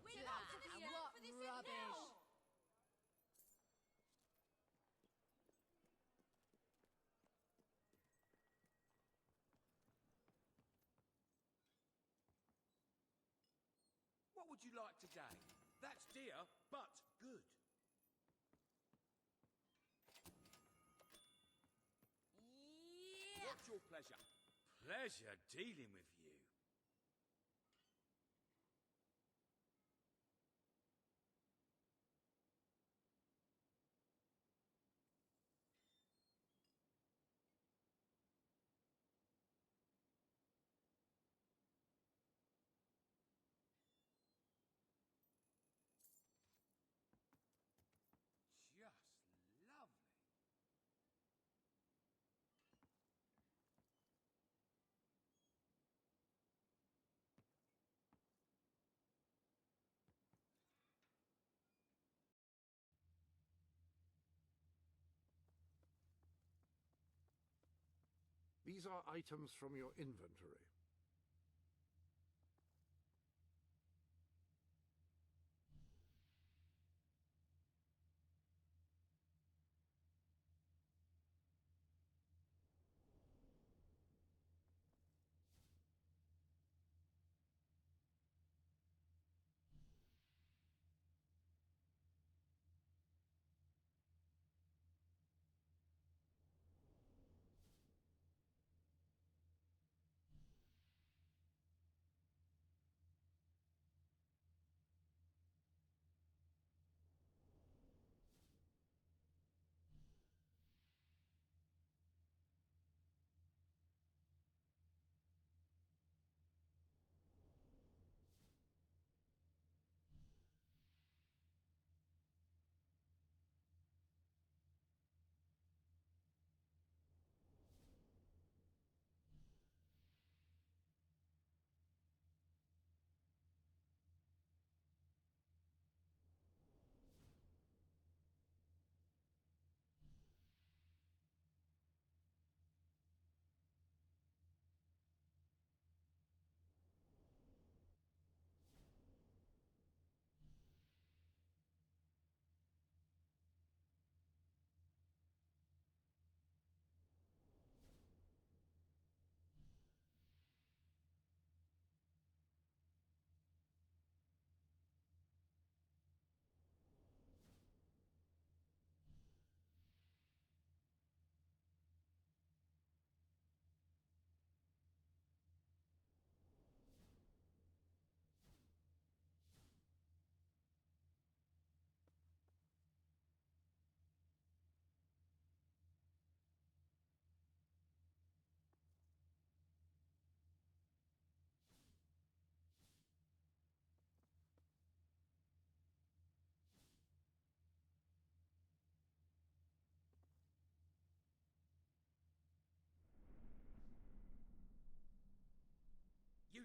We're not to be What for this rubbish. now. What would you like today? That's dear, but good. Yeah. What's your pleasure? Pleasure dealing with you. Just lovely. These are items from your inventory.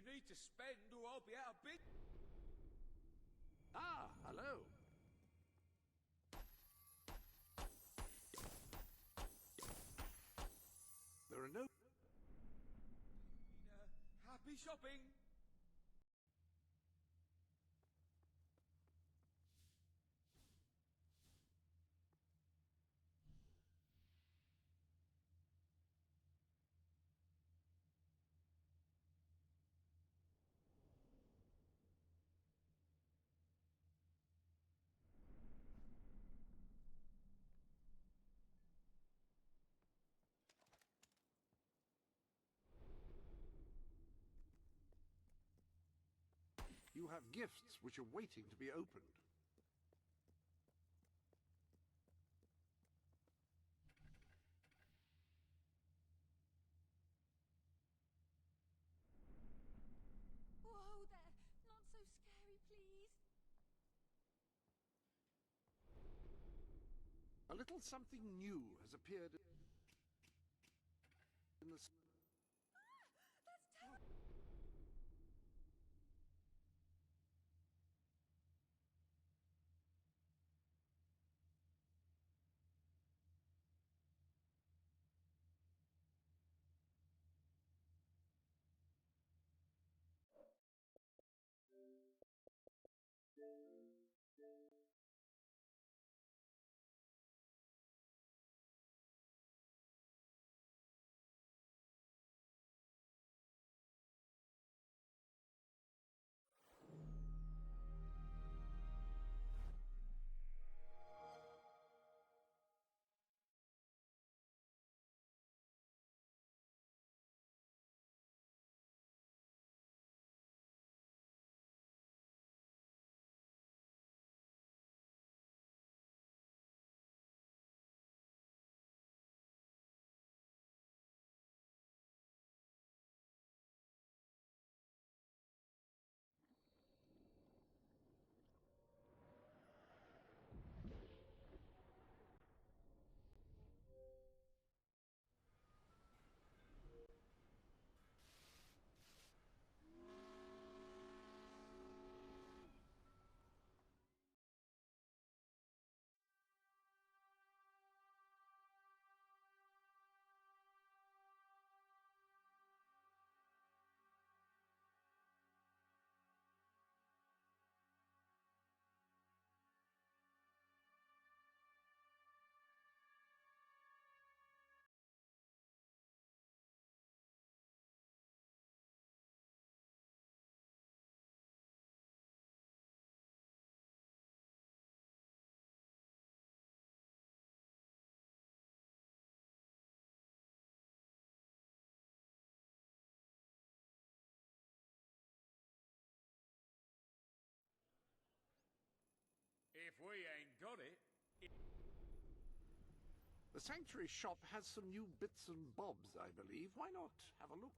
need to spend or I'll be out of bid. Ah, hello. There are no... Happy shopping. You have gifts which are waiting to be opened. Whoa there! Not so scary, please. A little something new has appeared in the... That's terrible. If we ain't got it... The Sanctuary shop has some new bits and bobs, I believe. Why not have a look?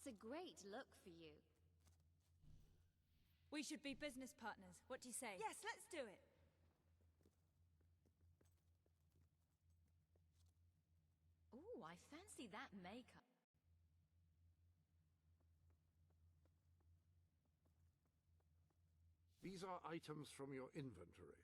That's a great look for you. We should be business partners. What do you say? Yes, let's do it. Ooh, I fancy that makeup. These are items from your inventory.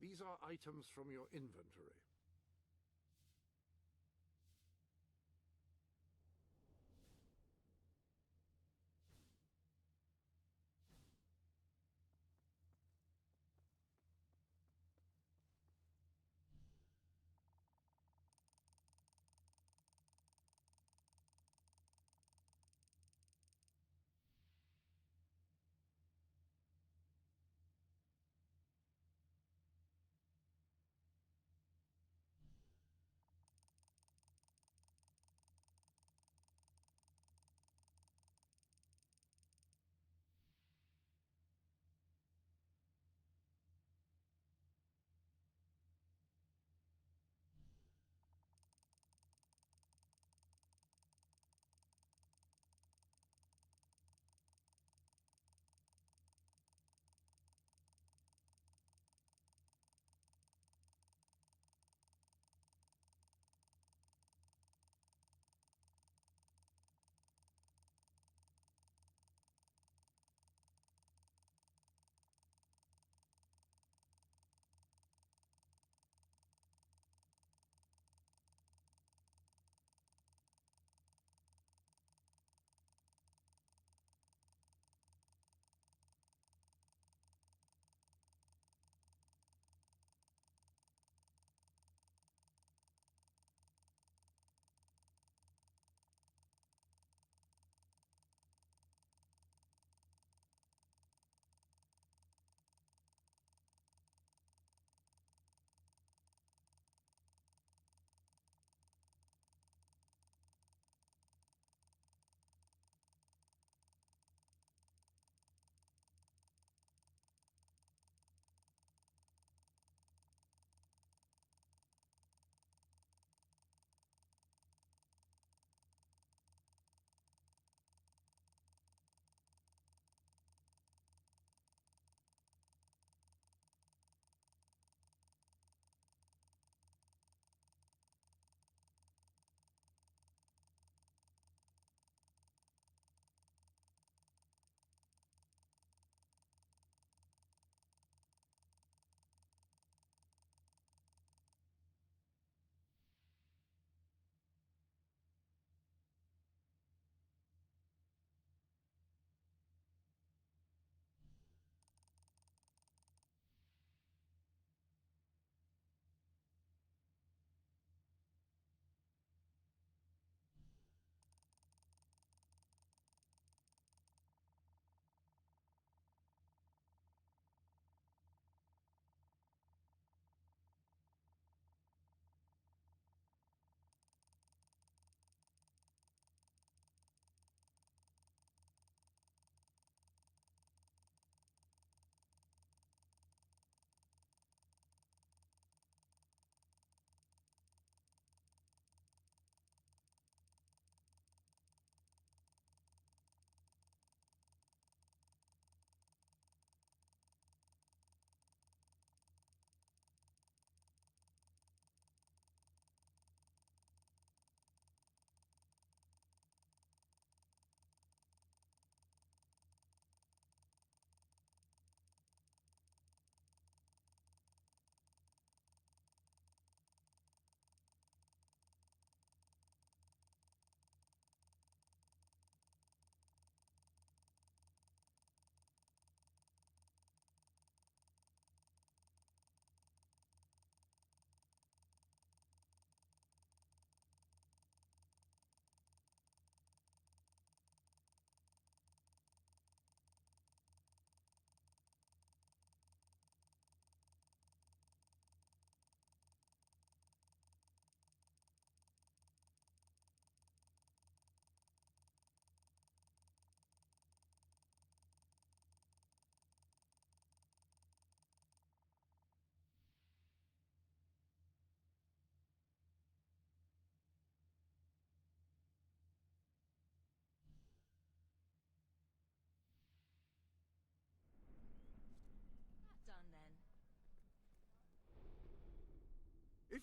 These are items from your inventory.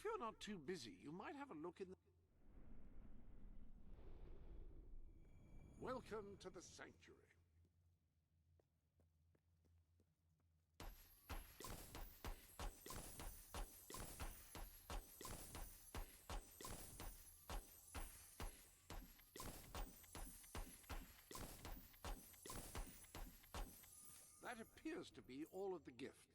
If you're not too busy, you might have a look in the... Welcome to the sanctuary. appears to be all of the gifts.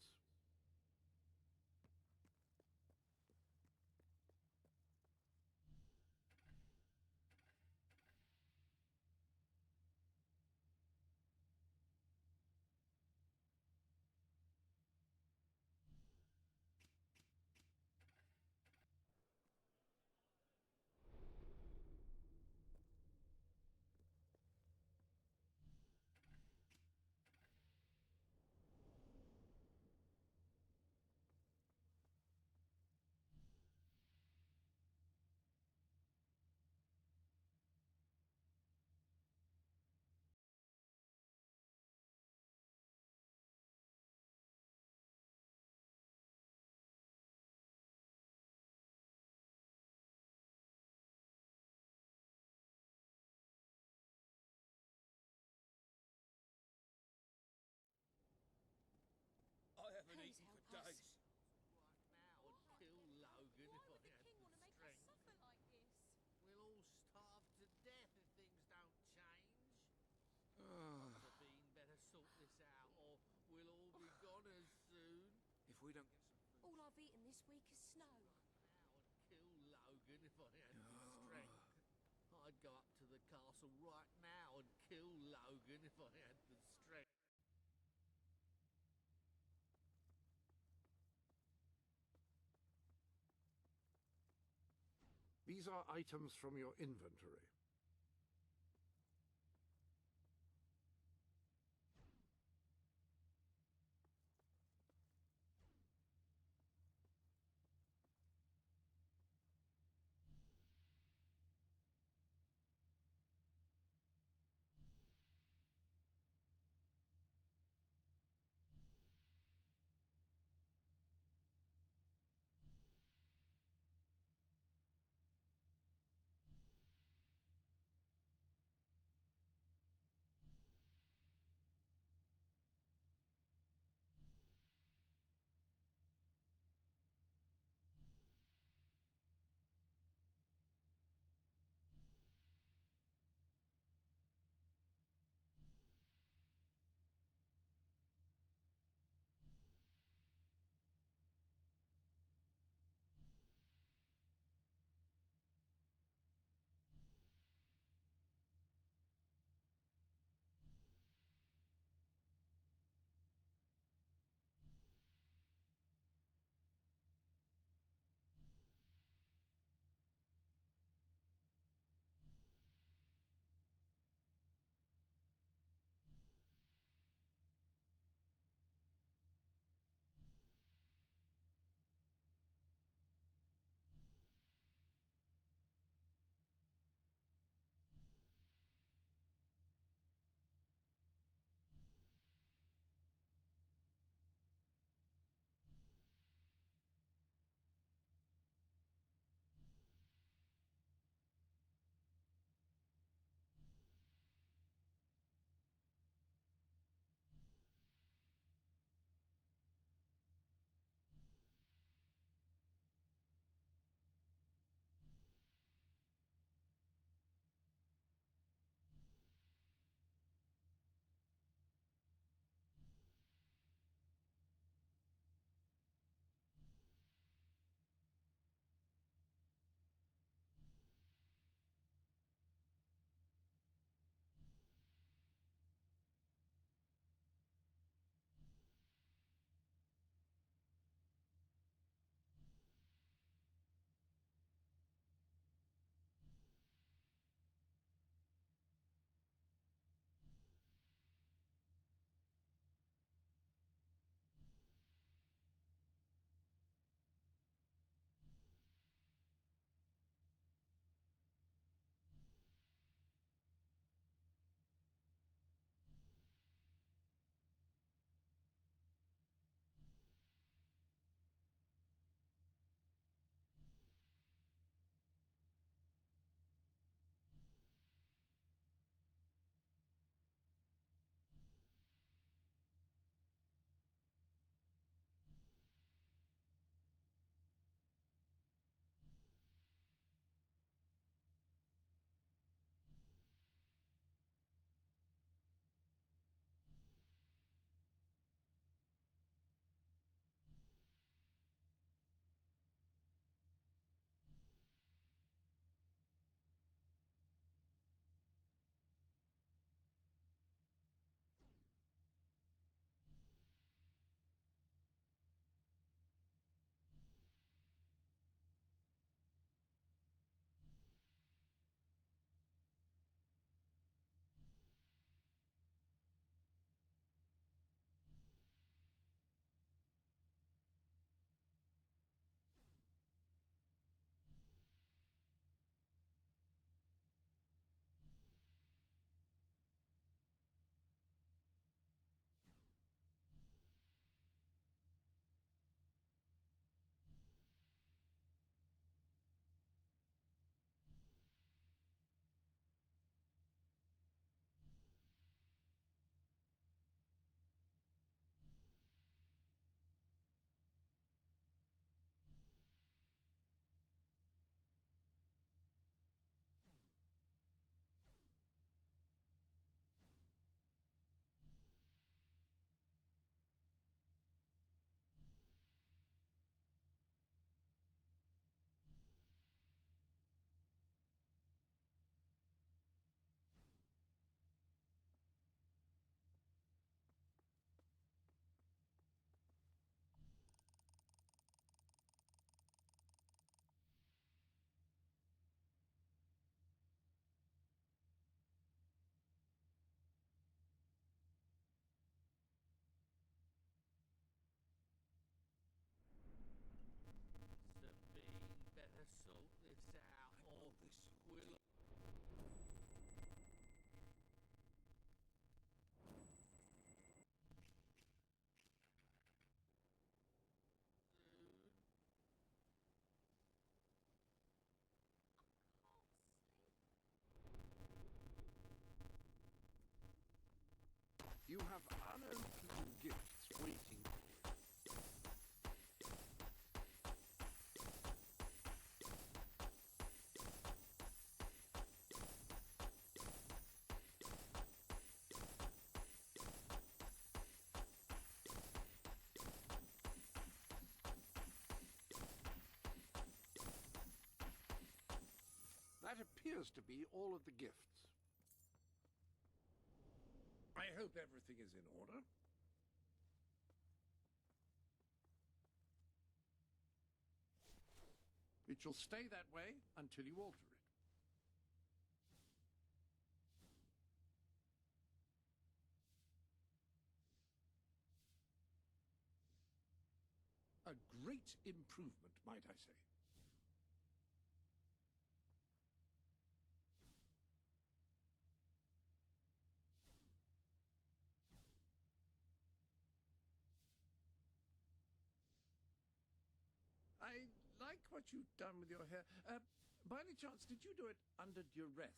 I haven't eaten for days. Right now and kill Logan if I had the strength. Like this? We'll all starve to death if things don't change. Sabine, better sort this out, or we'll all be goners soon. If we don't get some food... All I've eaten this week is snow. Now and kill Logan if I had the strength. I'd go up to the castle right now and kill Logan if I had the strength. These are items from your inventory. You have unopened gifts waiting for you. That appears to be all of the gifts. I hope everything is in order. It shall stay that way until you alter it. A great improvement, might I say. I like what you've done with your hair. By any chance, did you do it under duress?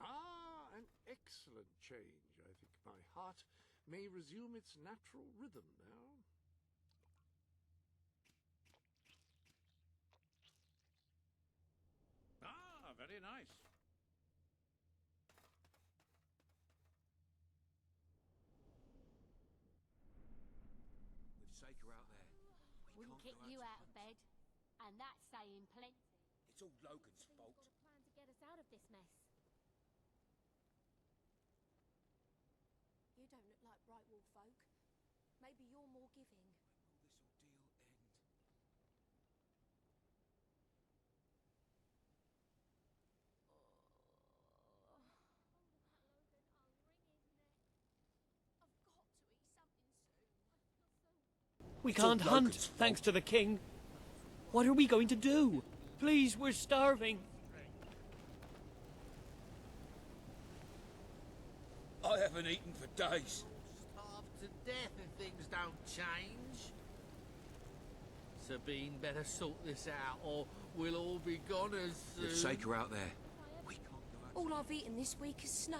Ah, an excellent change. I think my heart may resume its natural rhythm now. Ah, very nice. With Saker out there, we Wouldn't can't kick go out you to out of hunt. bed. And that's saying plenty. It's all Logan's fault. Got a plan to get us out of this mess. You don't look like Brightwall folk. Maybe you're more giving. When will this ordeal end? We can't hunt, thanks to the king. What are we going to do? Please, we're starving. I haven't eaten for days. Starved to death if things don't change. Sabine better sort this out, or we'll all be gone as soon. With Saker out there, we can't go out. All I've eaten this week is snow.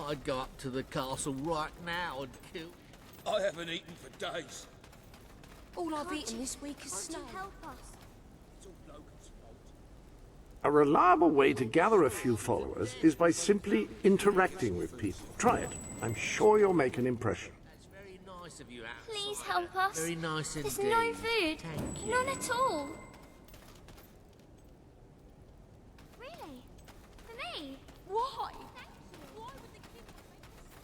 I'd go up to the castle right now and kill... I haven't eaten for days. All I've eaten this week is Can't snow. you help us? It's all Logan's fault. A reliable way to gather a few followers is by simply interacting with people. Try it. I'm sure you'll make an impression. That's very nice of you, outsider. Please help us. Very nice indeed. There's no food. Thank you. None at all. Really? For me? Why? Why would the king not make us?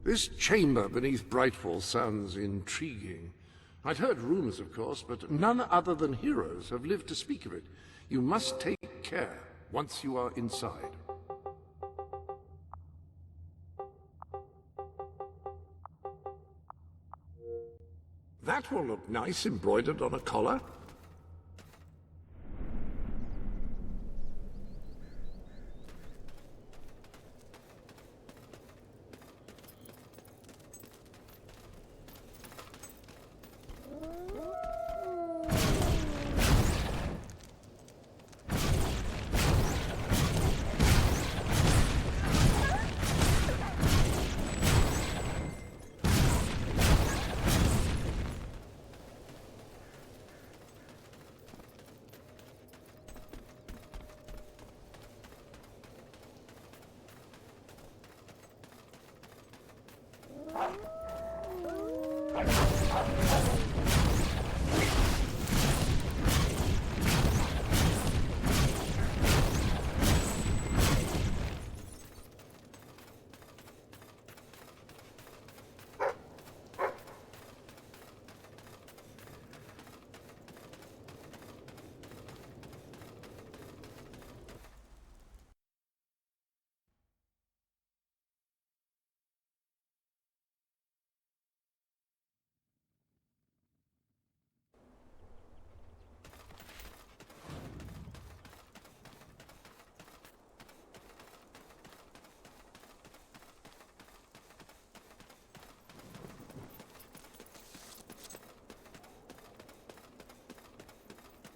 This chamber beneath Brightwall sounds intriguing. I'd heard rumors, of course, but none other than heroes have lived to speak of it. You must take care once you are inside. That will look nice embroidered on a collar.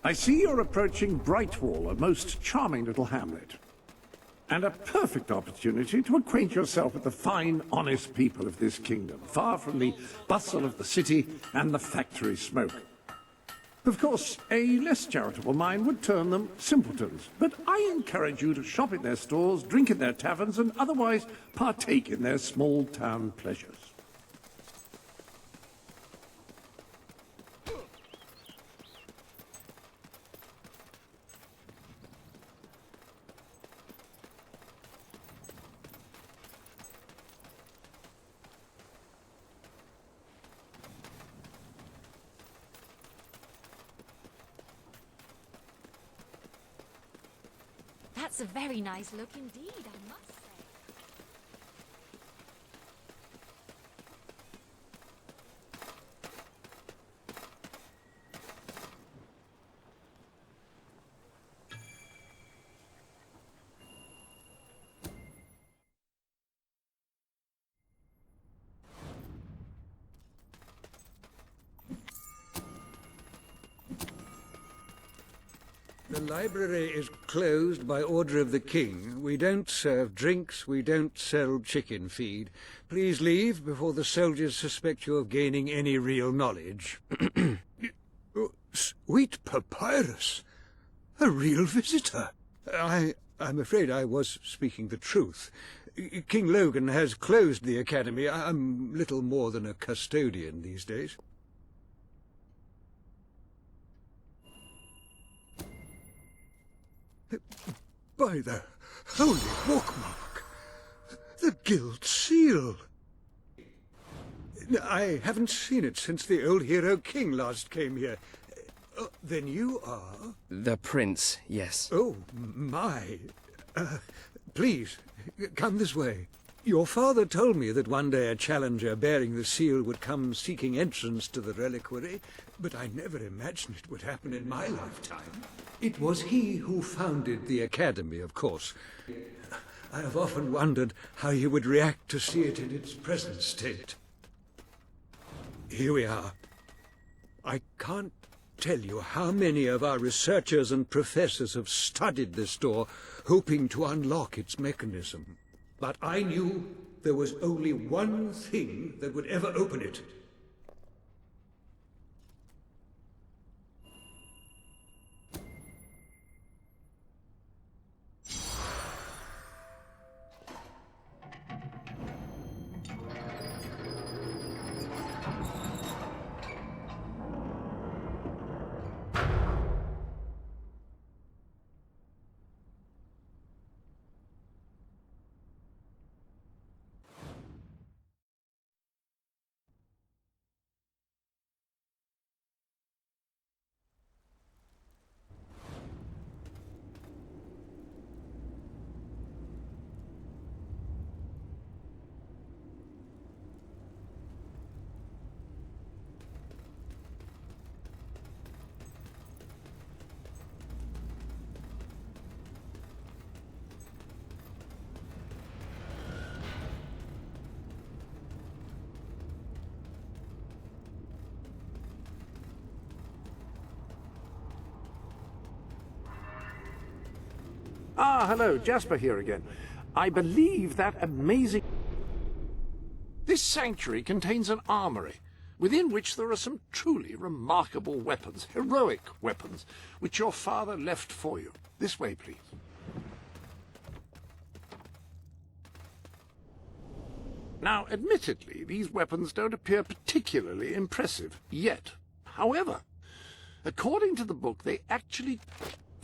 I see you're approaching Brightwall, a most charming little hamlet. And a perfect opportunity to acquaint yourself with the fine, honest people of this kingdom, far from the bustle of the city and the factory smoke. Of course, a less charitable mind would term them simpletons, but I encourage you to shop in their stores, drink in their taverns, and otherwise partake in their small-town pleasures. That's a very nice look indeed, I must say. The library is closed by order of the king. We don't serve drinks, we don't sell chicken feed. Please leave before the soldiers suspect you of gaining any real knowledge. Sweet papyrus! A real visitor! I'm afraid I was speaking the truth. King Logan has closed the academy. I'm little more than a custodian these days. By the holy bookmark! The Guild Seal! I haven't seen it since the old hero king last came here. Then you are? The prince, yes. Oh, my. Please, come this way. Your father told me that one day a challenger bearing the seal would come seeking entrance to the reliquary, but I never imagined it would happen in my lifetime. It was he who founded the academy, of course. I have often wondered how he would react to see it in its present state. Here we are. I can't tell you how many of our researchers and professors have studied this door, hoping to unlock its mechanism. But I knew there was only one thing that would ever open it. Ah, hello, Jasper here again. I believe that amazing... This sanctuary contains an armory, within which there are some truly remarkable weapons, heroic weapons, which your father left for you. This way, please. Now, admittedly, these weapons don't appear particularly impressive, yet. However, according to the book, they actually...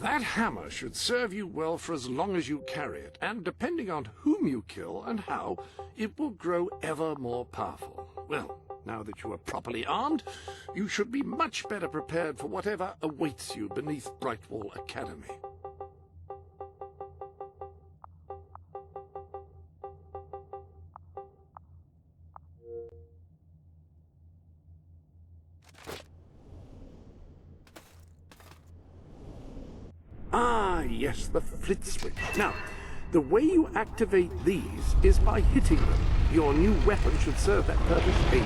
That hammer should serve you well for as long as you carry it, and depending on whom you kill and how, it will grow ever more powerful. Well, now that you are properly armed, you should be much better prepared for whatever awaits you beneath Brightwall Academy. Ah, yes, the flit switch. Now, the way you activate these is by hitting them. Your new weapon should serve that purpose ably.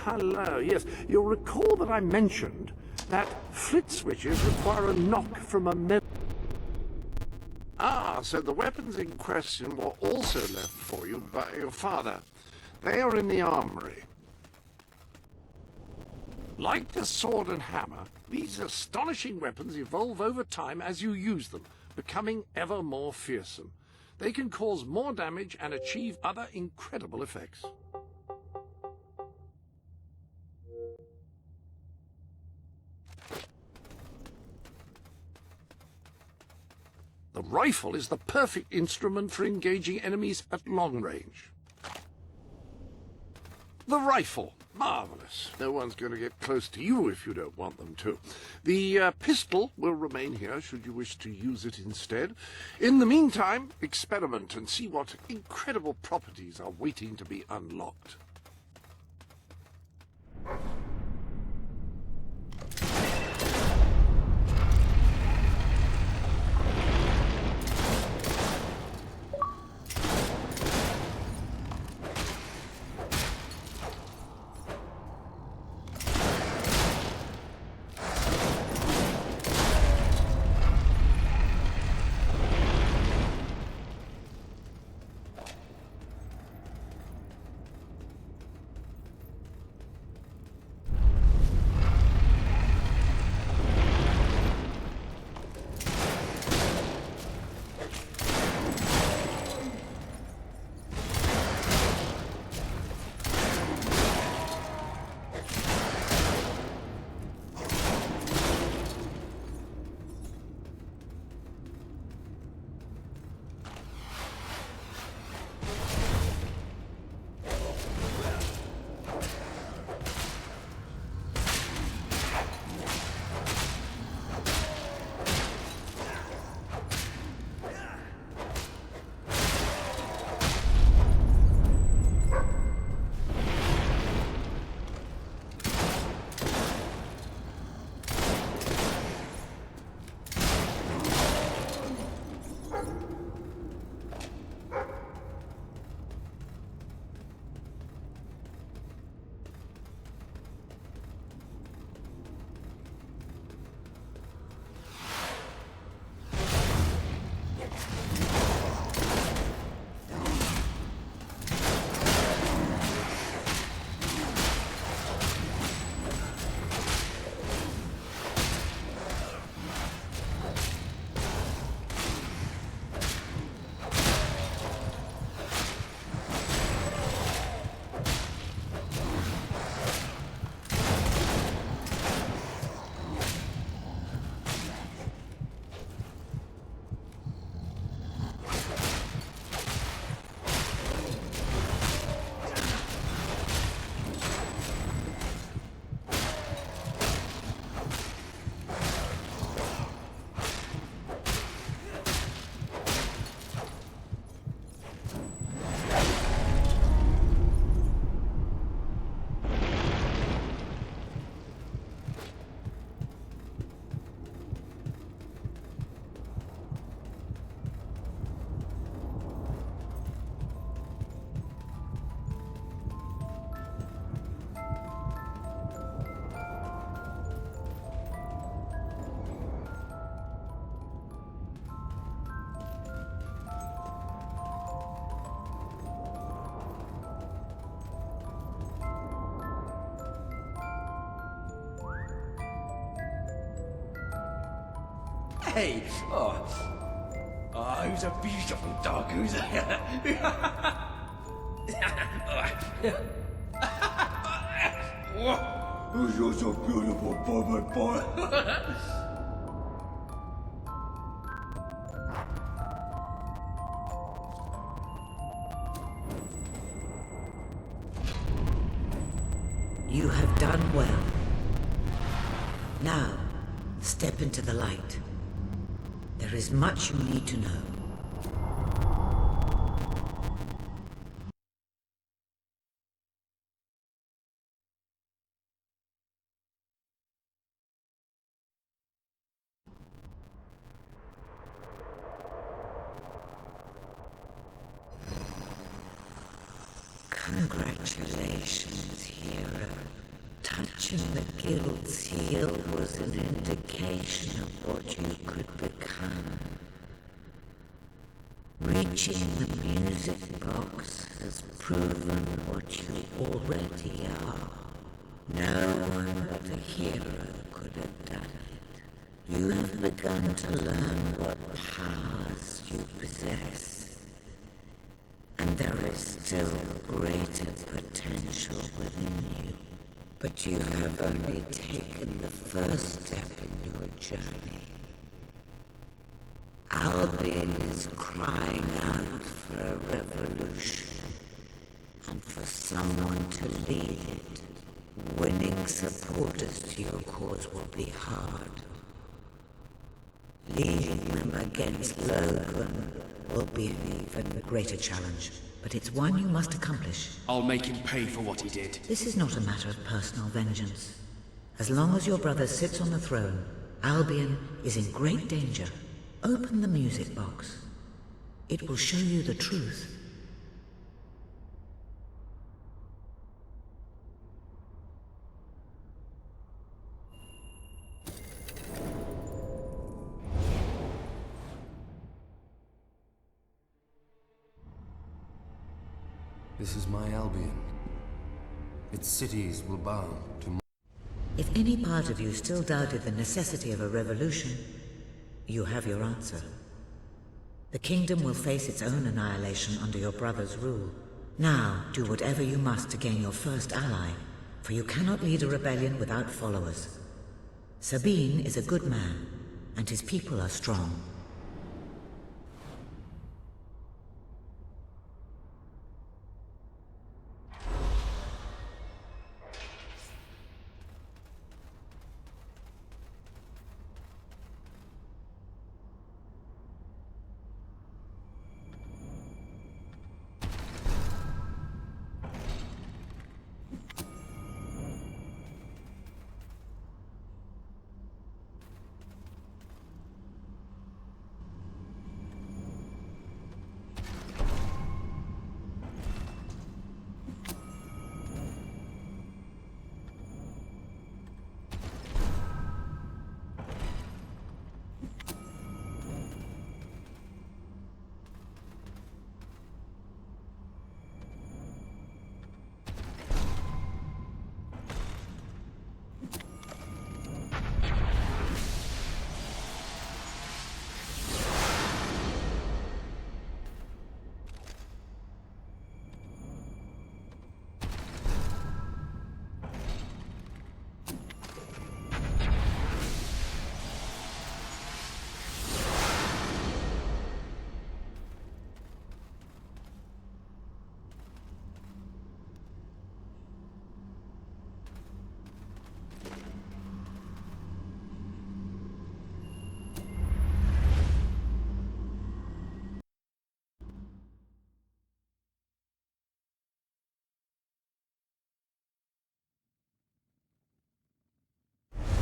hello. Yes, you'll recall that I mentioned that flit switches require a knock from a member. Ah, so the weapons in question were also left for you by your father. They are in the armory. Like the sword and hammer, these astonishing weapons evolve over time as you use them, becoming ever more fearsome. They can cause more damage and achieve other incredible effects. The rifle is the perfect instrument for engaging enemies at long range. The rifle. Marvelous. No one's going to get close to you if you don't want them to. The pistol will remain here should you wish to use it instead. In the meantime, experiment and see what incredible properties are waiting to be unlocked. Hey! Who's a beautiful dog? Who's a... Who's so beautiful, boy? You have done well. Now, step into the light. There is much you need to know. Congratulations, hero. Matching the guild's heel was an indication of what you could become. Reaching the music box has proven what you already are. No one but a hero could have done it. You have begun to learn what powers you possess. And there is still greater potential within you. But you have only taken the first step in your journey. Albion is crying out for a revolution, and for someone to lead it. Winning supporters to your cause will be hard. Leading them against Logan will be an even greater challenge, but it's one you must accomplish. I'll make him pay for what he did. This is not a matter of personal vengeance. As long as your brother sits on the throne, Albion is in great danger. Open the music box. It will show you the truth. This is my Albion. Its cities will bow to... If any part of you still doubted the necessity of a revolution, you have your answer. The kingdom will face its own annihilation under your brother's rule. Now, do whatever you must to gain your first ally, for you cannot lead a rebellion without followers. Sabine is a good man, and his people are strong.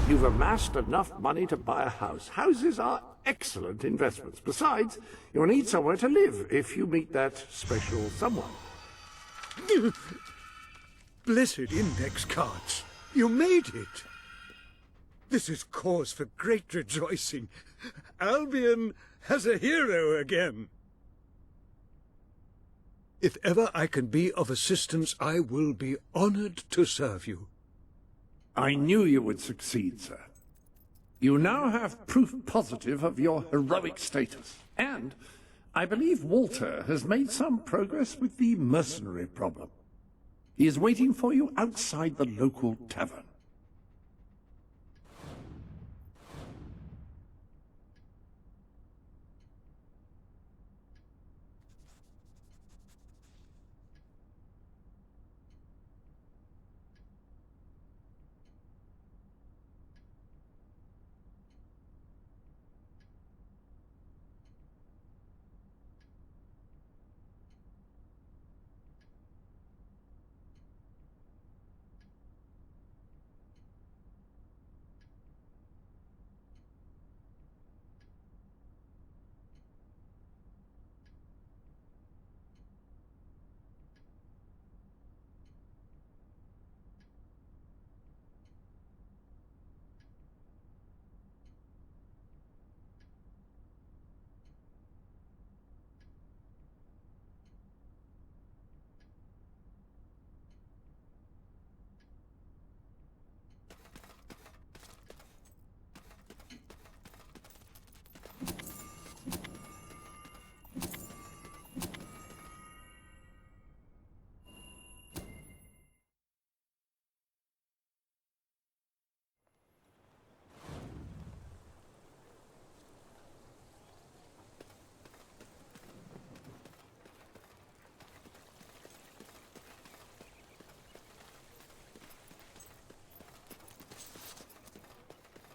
You've amassed enough money to buy a house. Houses are excellent investments. Besides, you'll need somewhere to live if you meet that special someone. Blessed index cards. You made it. This is cause for great rejoicing. Albion has a hero again. If ever I can be of assistance, I will be honored to serve you. I knew you would succeed, sir. You now have proof positive of your heroic status. And I believe Walter has made some progress with the mercenary problem. He is waiting for you outside the local tavern.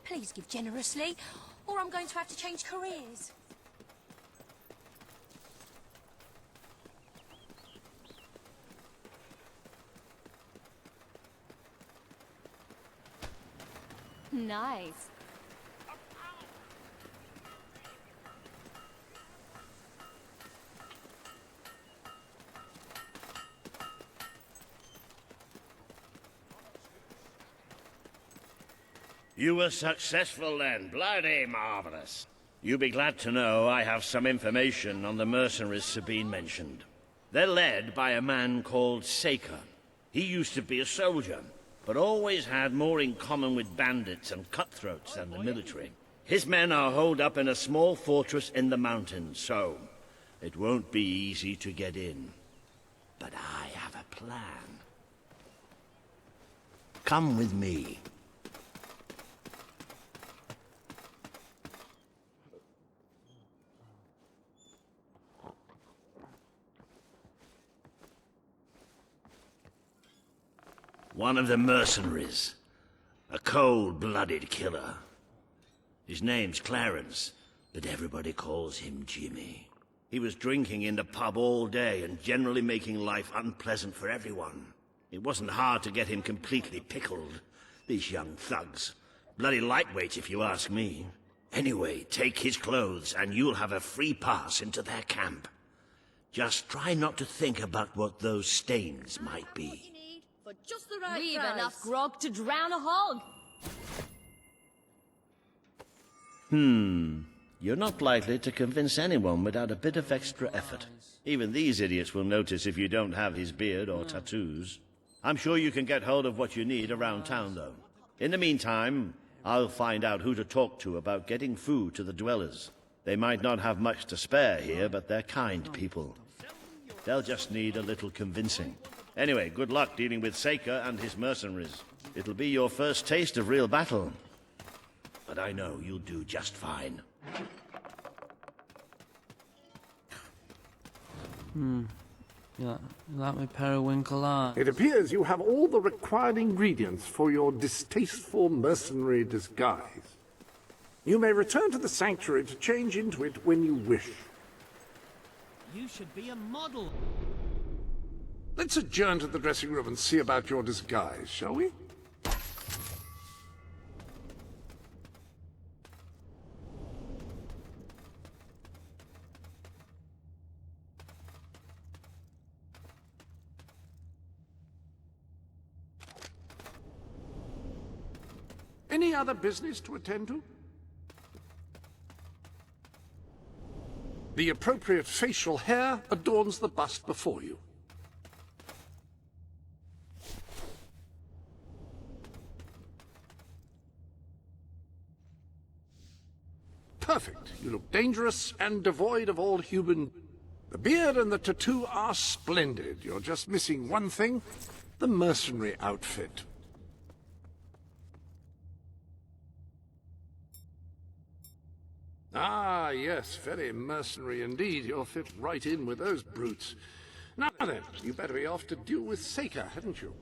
Please give generously, or I'm going to have to change careers. Nice. You were successful then. Bloody marvelous. You'll be glad to know I have some information on the mercenaries Sabine mentioned. They're led by a man called Saker. He used to be a soldier, but always had more in common with bandits and cutthroats than the military. His men are holed up in a small fortress in the mountains, so it won't be easy to get in. But I have a plan. Come with me. One of the mercenaries. A cold-blooded killer. His name's Clarence, but everybody calls him Jimmy. He was drinking in the pub all day and generally making life unpleasant for everyone. It wasn't hard to get him completely pickled. These young thugs. Bloody lightweights, if you ask me. Anyway, take his clothes and you'll have a free pass into their camp. Just try not to think about what those stains might be. For just the right We've price. Enough grog to drown a hog. You're not likely to convince anyone without a bit of extra effort. Even these idiots will notice if you don't have his beard or tattoos. I'm sure you can get hold of what you need around town, though. In the meantime, I'll find out who to talk to about getting food to the dwellers. They might not have much to spare here, but they're kind people. They'll just need a little convincing. Anyway, good luck dealing with Saker and his mercenaries. It'll be your first taste of real battle. But I know you'll do just fine. You like my periwinkle eye? It appears you have all the required ingredients for your distasteful mercenary disguise. You may return to the sanctuary to change into it when you wish. You should be a model. Let's adjourn to the dressing room and see about your disguise, shall we? Any other business to attend to? The appropriate facial hair adorns the bust before you. Perfect. You look dangerous and devoid of all human... The beard and the tattoo are splendid. You're just missing one thing, the mercenary outfit. Ah, yes, very mercenary indeed. You'll fit right in with those brutes. Now then, you better be off to deal with Saker, hadn't you?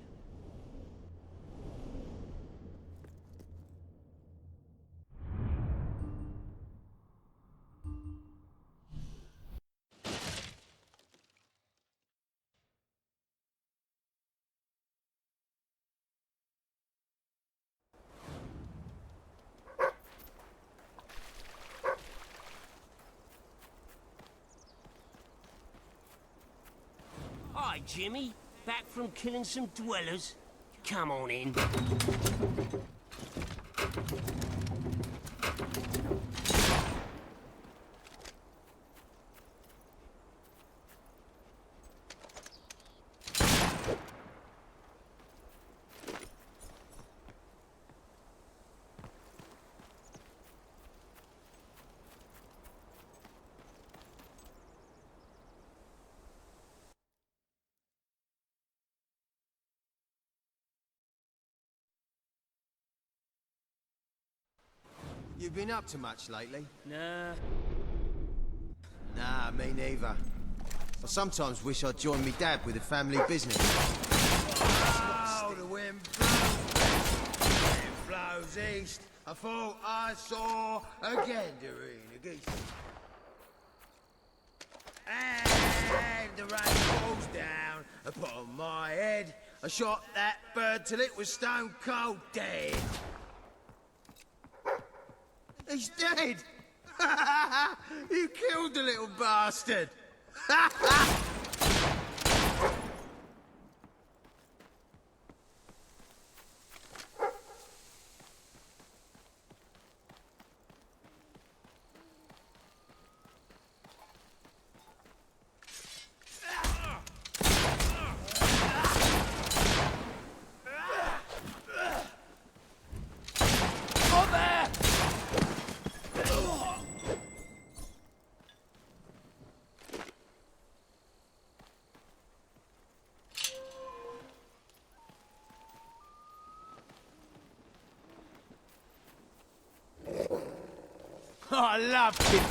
Hi, Jimmy. Back from killing some dwellers? Come on in. You been up to much lately? Nah. Nah, me neither. I sometimes wish I'd join me dad with a family business. Oh, the wind blows east, I thought I saw a gander in a geese. And the rain falls down upon my head. I shot that bird till it was stone cold dead. He's dead! You killed the little bastard! I love it.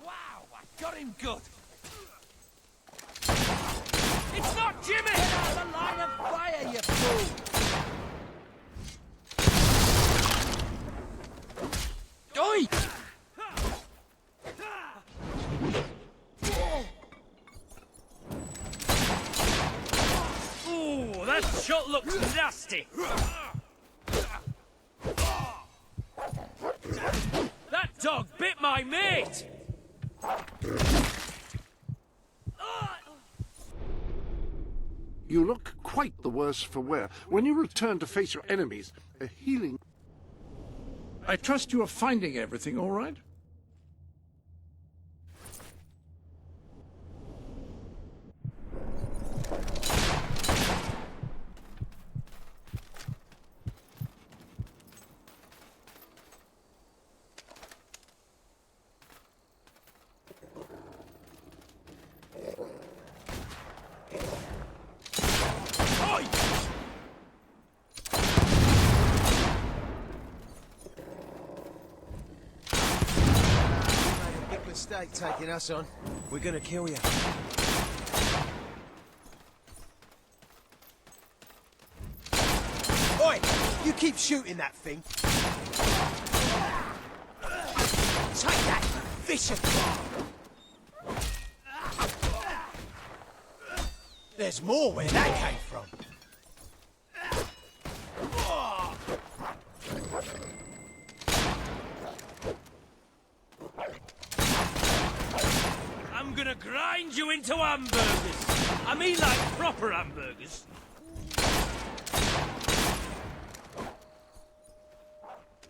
Wow, I got him good. It's not Jimmy! Get out of the line of fire, you fool! Oi! Ooh, that shot looks nasty. That dog bit my mate. You look quite the worse for wear. When you return to face your enemies, a healing... I trust you are finding everything all right? Mistake taking us on. We're gonna kill you. Oi! You keep shooting that thing. Take that, vicious. There's more where that came from. I'm gonna grind you into hamburgers. I mean like proper hamburgers.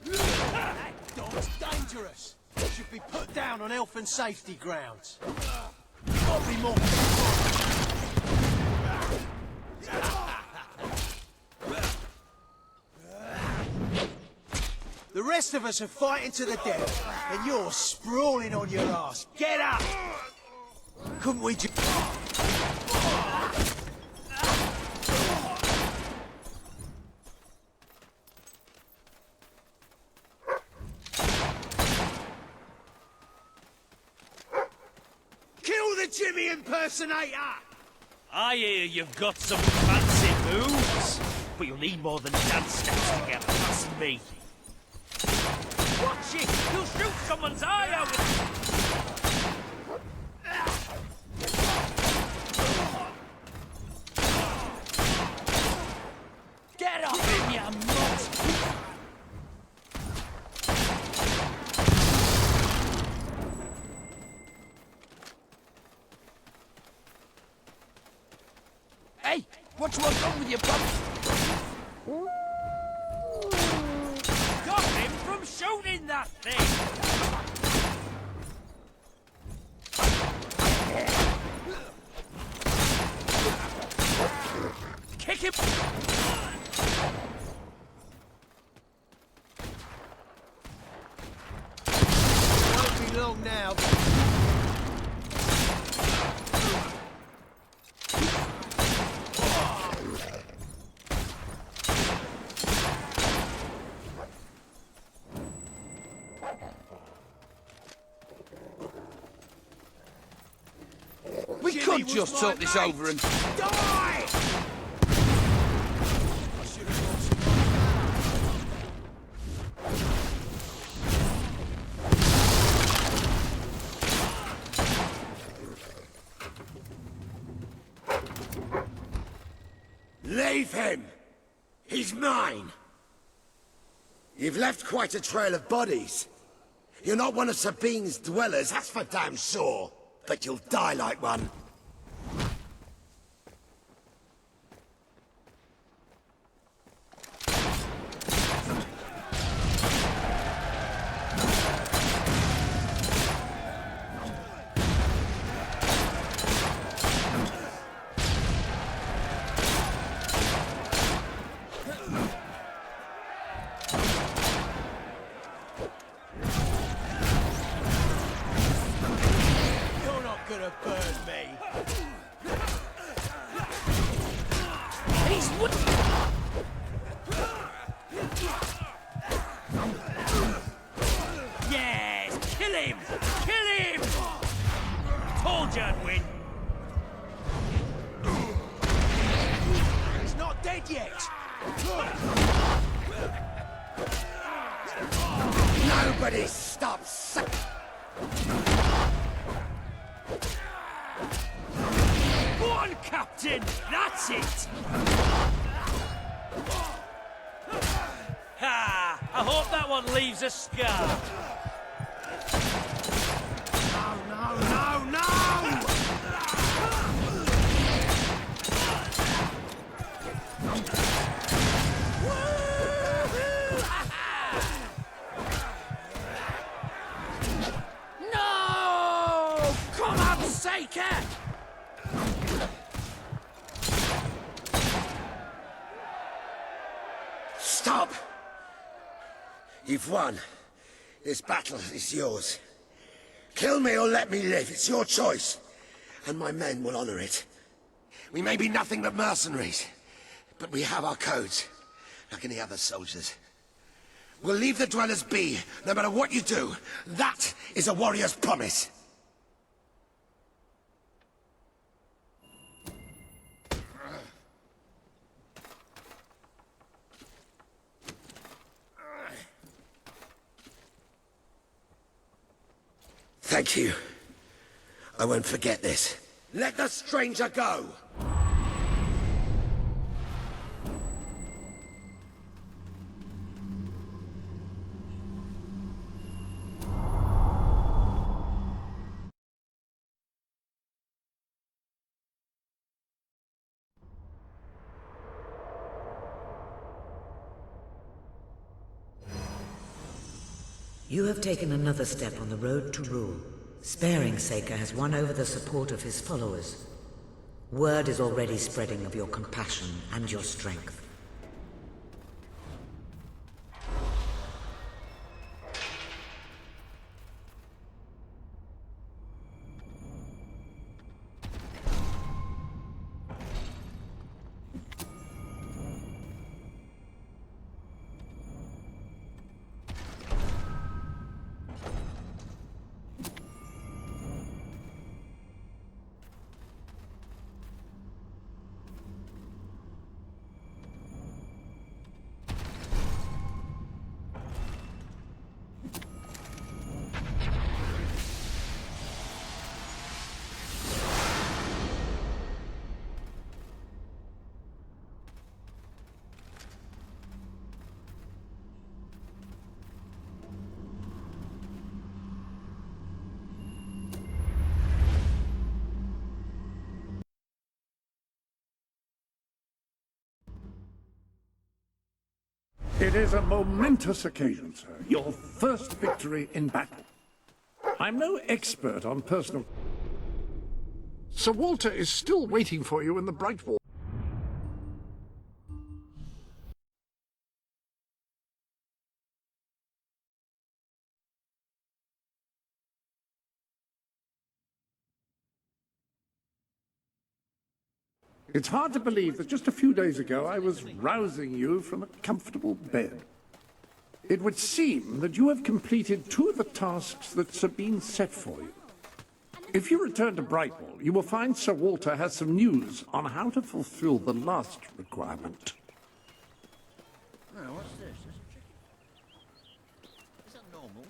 That dog's dangerous. Should be put down on health and safety grounds. Gotta be more. The rest of us are fighting to the death, and you're sprawling on your ass. Get up! Couldn't we just... Kill the Jimmy impersonator! I hear you've got some fancy moves, but you'll need more than dance steps to get past me. Watch it! You'll shoot someone's eye out with... Get off him, you mutt! Hey, what you want on with your bum? Got him from shooting that thing! Kick him! Won't be long now. We could can't just talk this over and... Die! Leave him! He's mine! You've left quite a trail of bodies. You're not one of Sabine's dwellers, that's for damn sure. But you'll die like one. Gonna burn me. He's Yes! Kill him! Kill him! Told you I'd win. He's not dead yet. Nobody stops. One captain! That's it! Ha! I hope that one leaves a scar. No, no, no, No! Come on, Saker! Stop! You've won. This battle is yours. Kill me or let me live. It's your choice. And my men will honor it. We may be nothing but mercenaries, but we have our codes, like any other soldiers. We'll leave the dwellers be, no matter what you do. That is a warrior's promise. Thank you. I won't forget this. Let the stranger go! You have taken another step on the road to rule. Sparing Saker has won over the support of his followers. Word is already spreading of your compassion and your strength. It is a momentous occasion, sir. Your first victory in battle. I'm no expert on personal... Sir Walter is still waiting for you in the Bright Wall. It's hard to believe that just a few days ago I was rousing you from a comfortable bed. It would seem that you have completed two of the tasks that Sabine set for you. If you return to Brightwall, you will find Sir Walter has some news on how to fulfill the last requirement. Oh, what's this? Is that normal?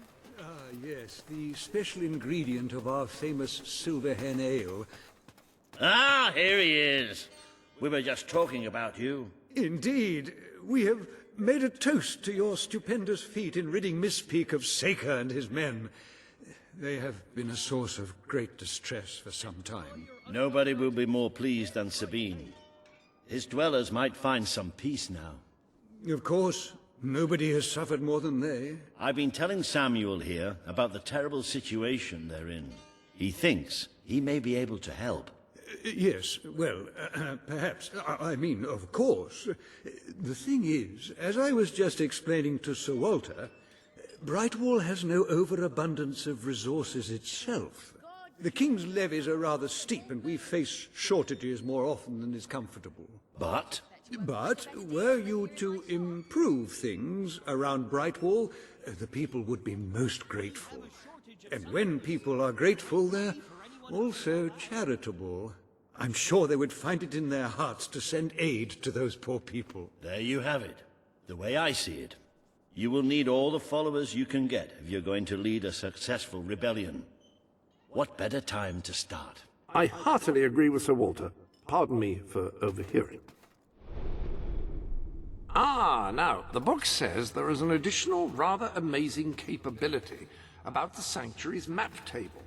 Yes, the special ingredient of our famous Silver Hen Ale. Ah, here he is. We were just talking about you. Indeed, we have made a toast to your stupendous feat in ridding Misspeak of Saker and his men. They have been a source of great distress for some time. Nobody will be more pleased than Sabine. His dwellers might find some peace now. Of course, nobody has suffered more than they. I've been telling Samuel here about the terrible situation they're in. He thinks he may be able to help. Yes, well, perhaps. I mean, of course. The thing is, as I was just explaining to Sir Walter, Brightwall has no overabundance of resources itself. The King's levies are rather steep, and we face shortages more often than is comfortable. But? But, were you to improve things around Brightwall, the people would be most grateful. And when people are grateful, they're also charitable. I'm sure they would find it in their hearts to send aid to those poor people. There you have it. The way I see it. You will need all the followers you can get if you're going to lead a successful rebellion. What better time to start? I heartily agree with Sir Walter. Pardon me for overhearing. Now, the book says there is an additional, rather amazing capability about the Sanctuary's map table.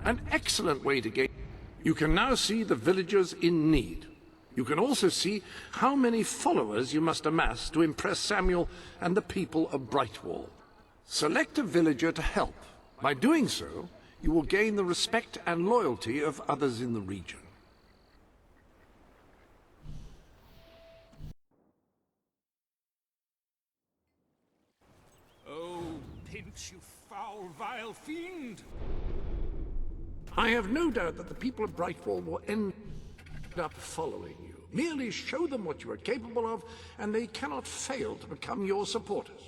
An excellent way to gain. You can now see the villagers in need. You can also see how many followers you must amass to impress Samuel and the people of Brightwall. Select a villager to help. By doing so, you will gain the respect and loyalty of others in the region. Oh, pinch, you foul, vile fiend! I have no doubt that the people of Brightwall will end up following you. Merely show them what you are capable of, and they cannot fail to become your supporters.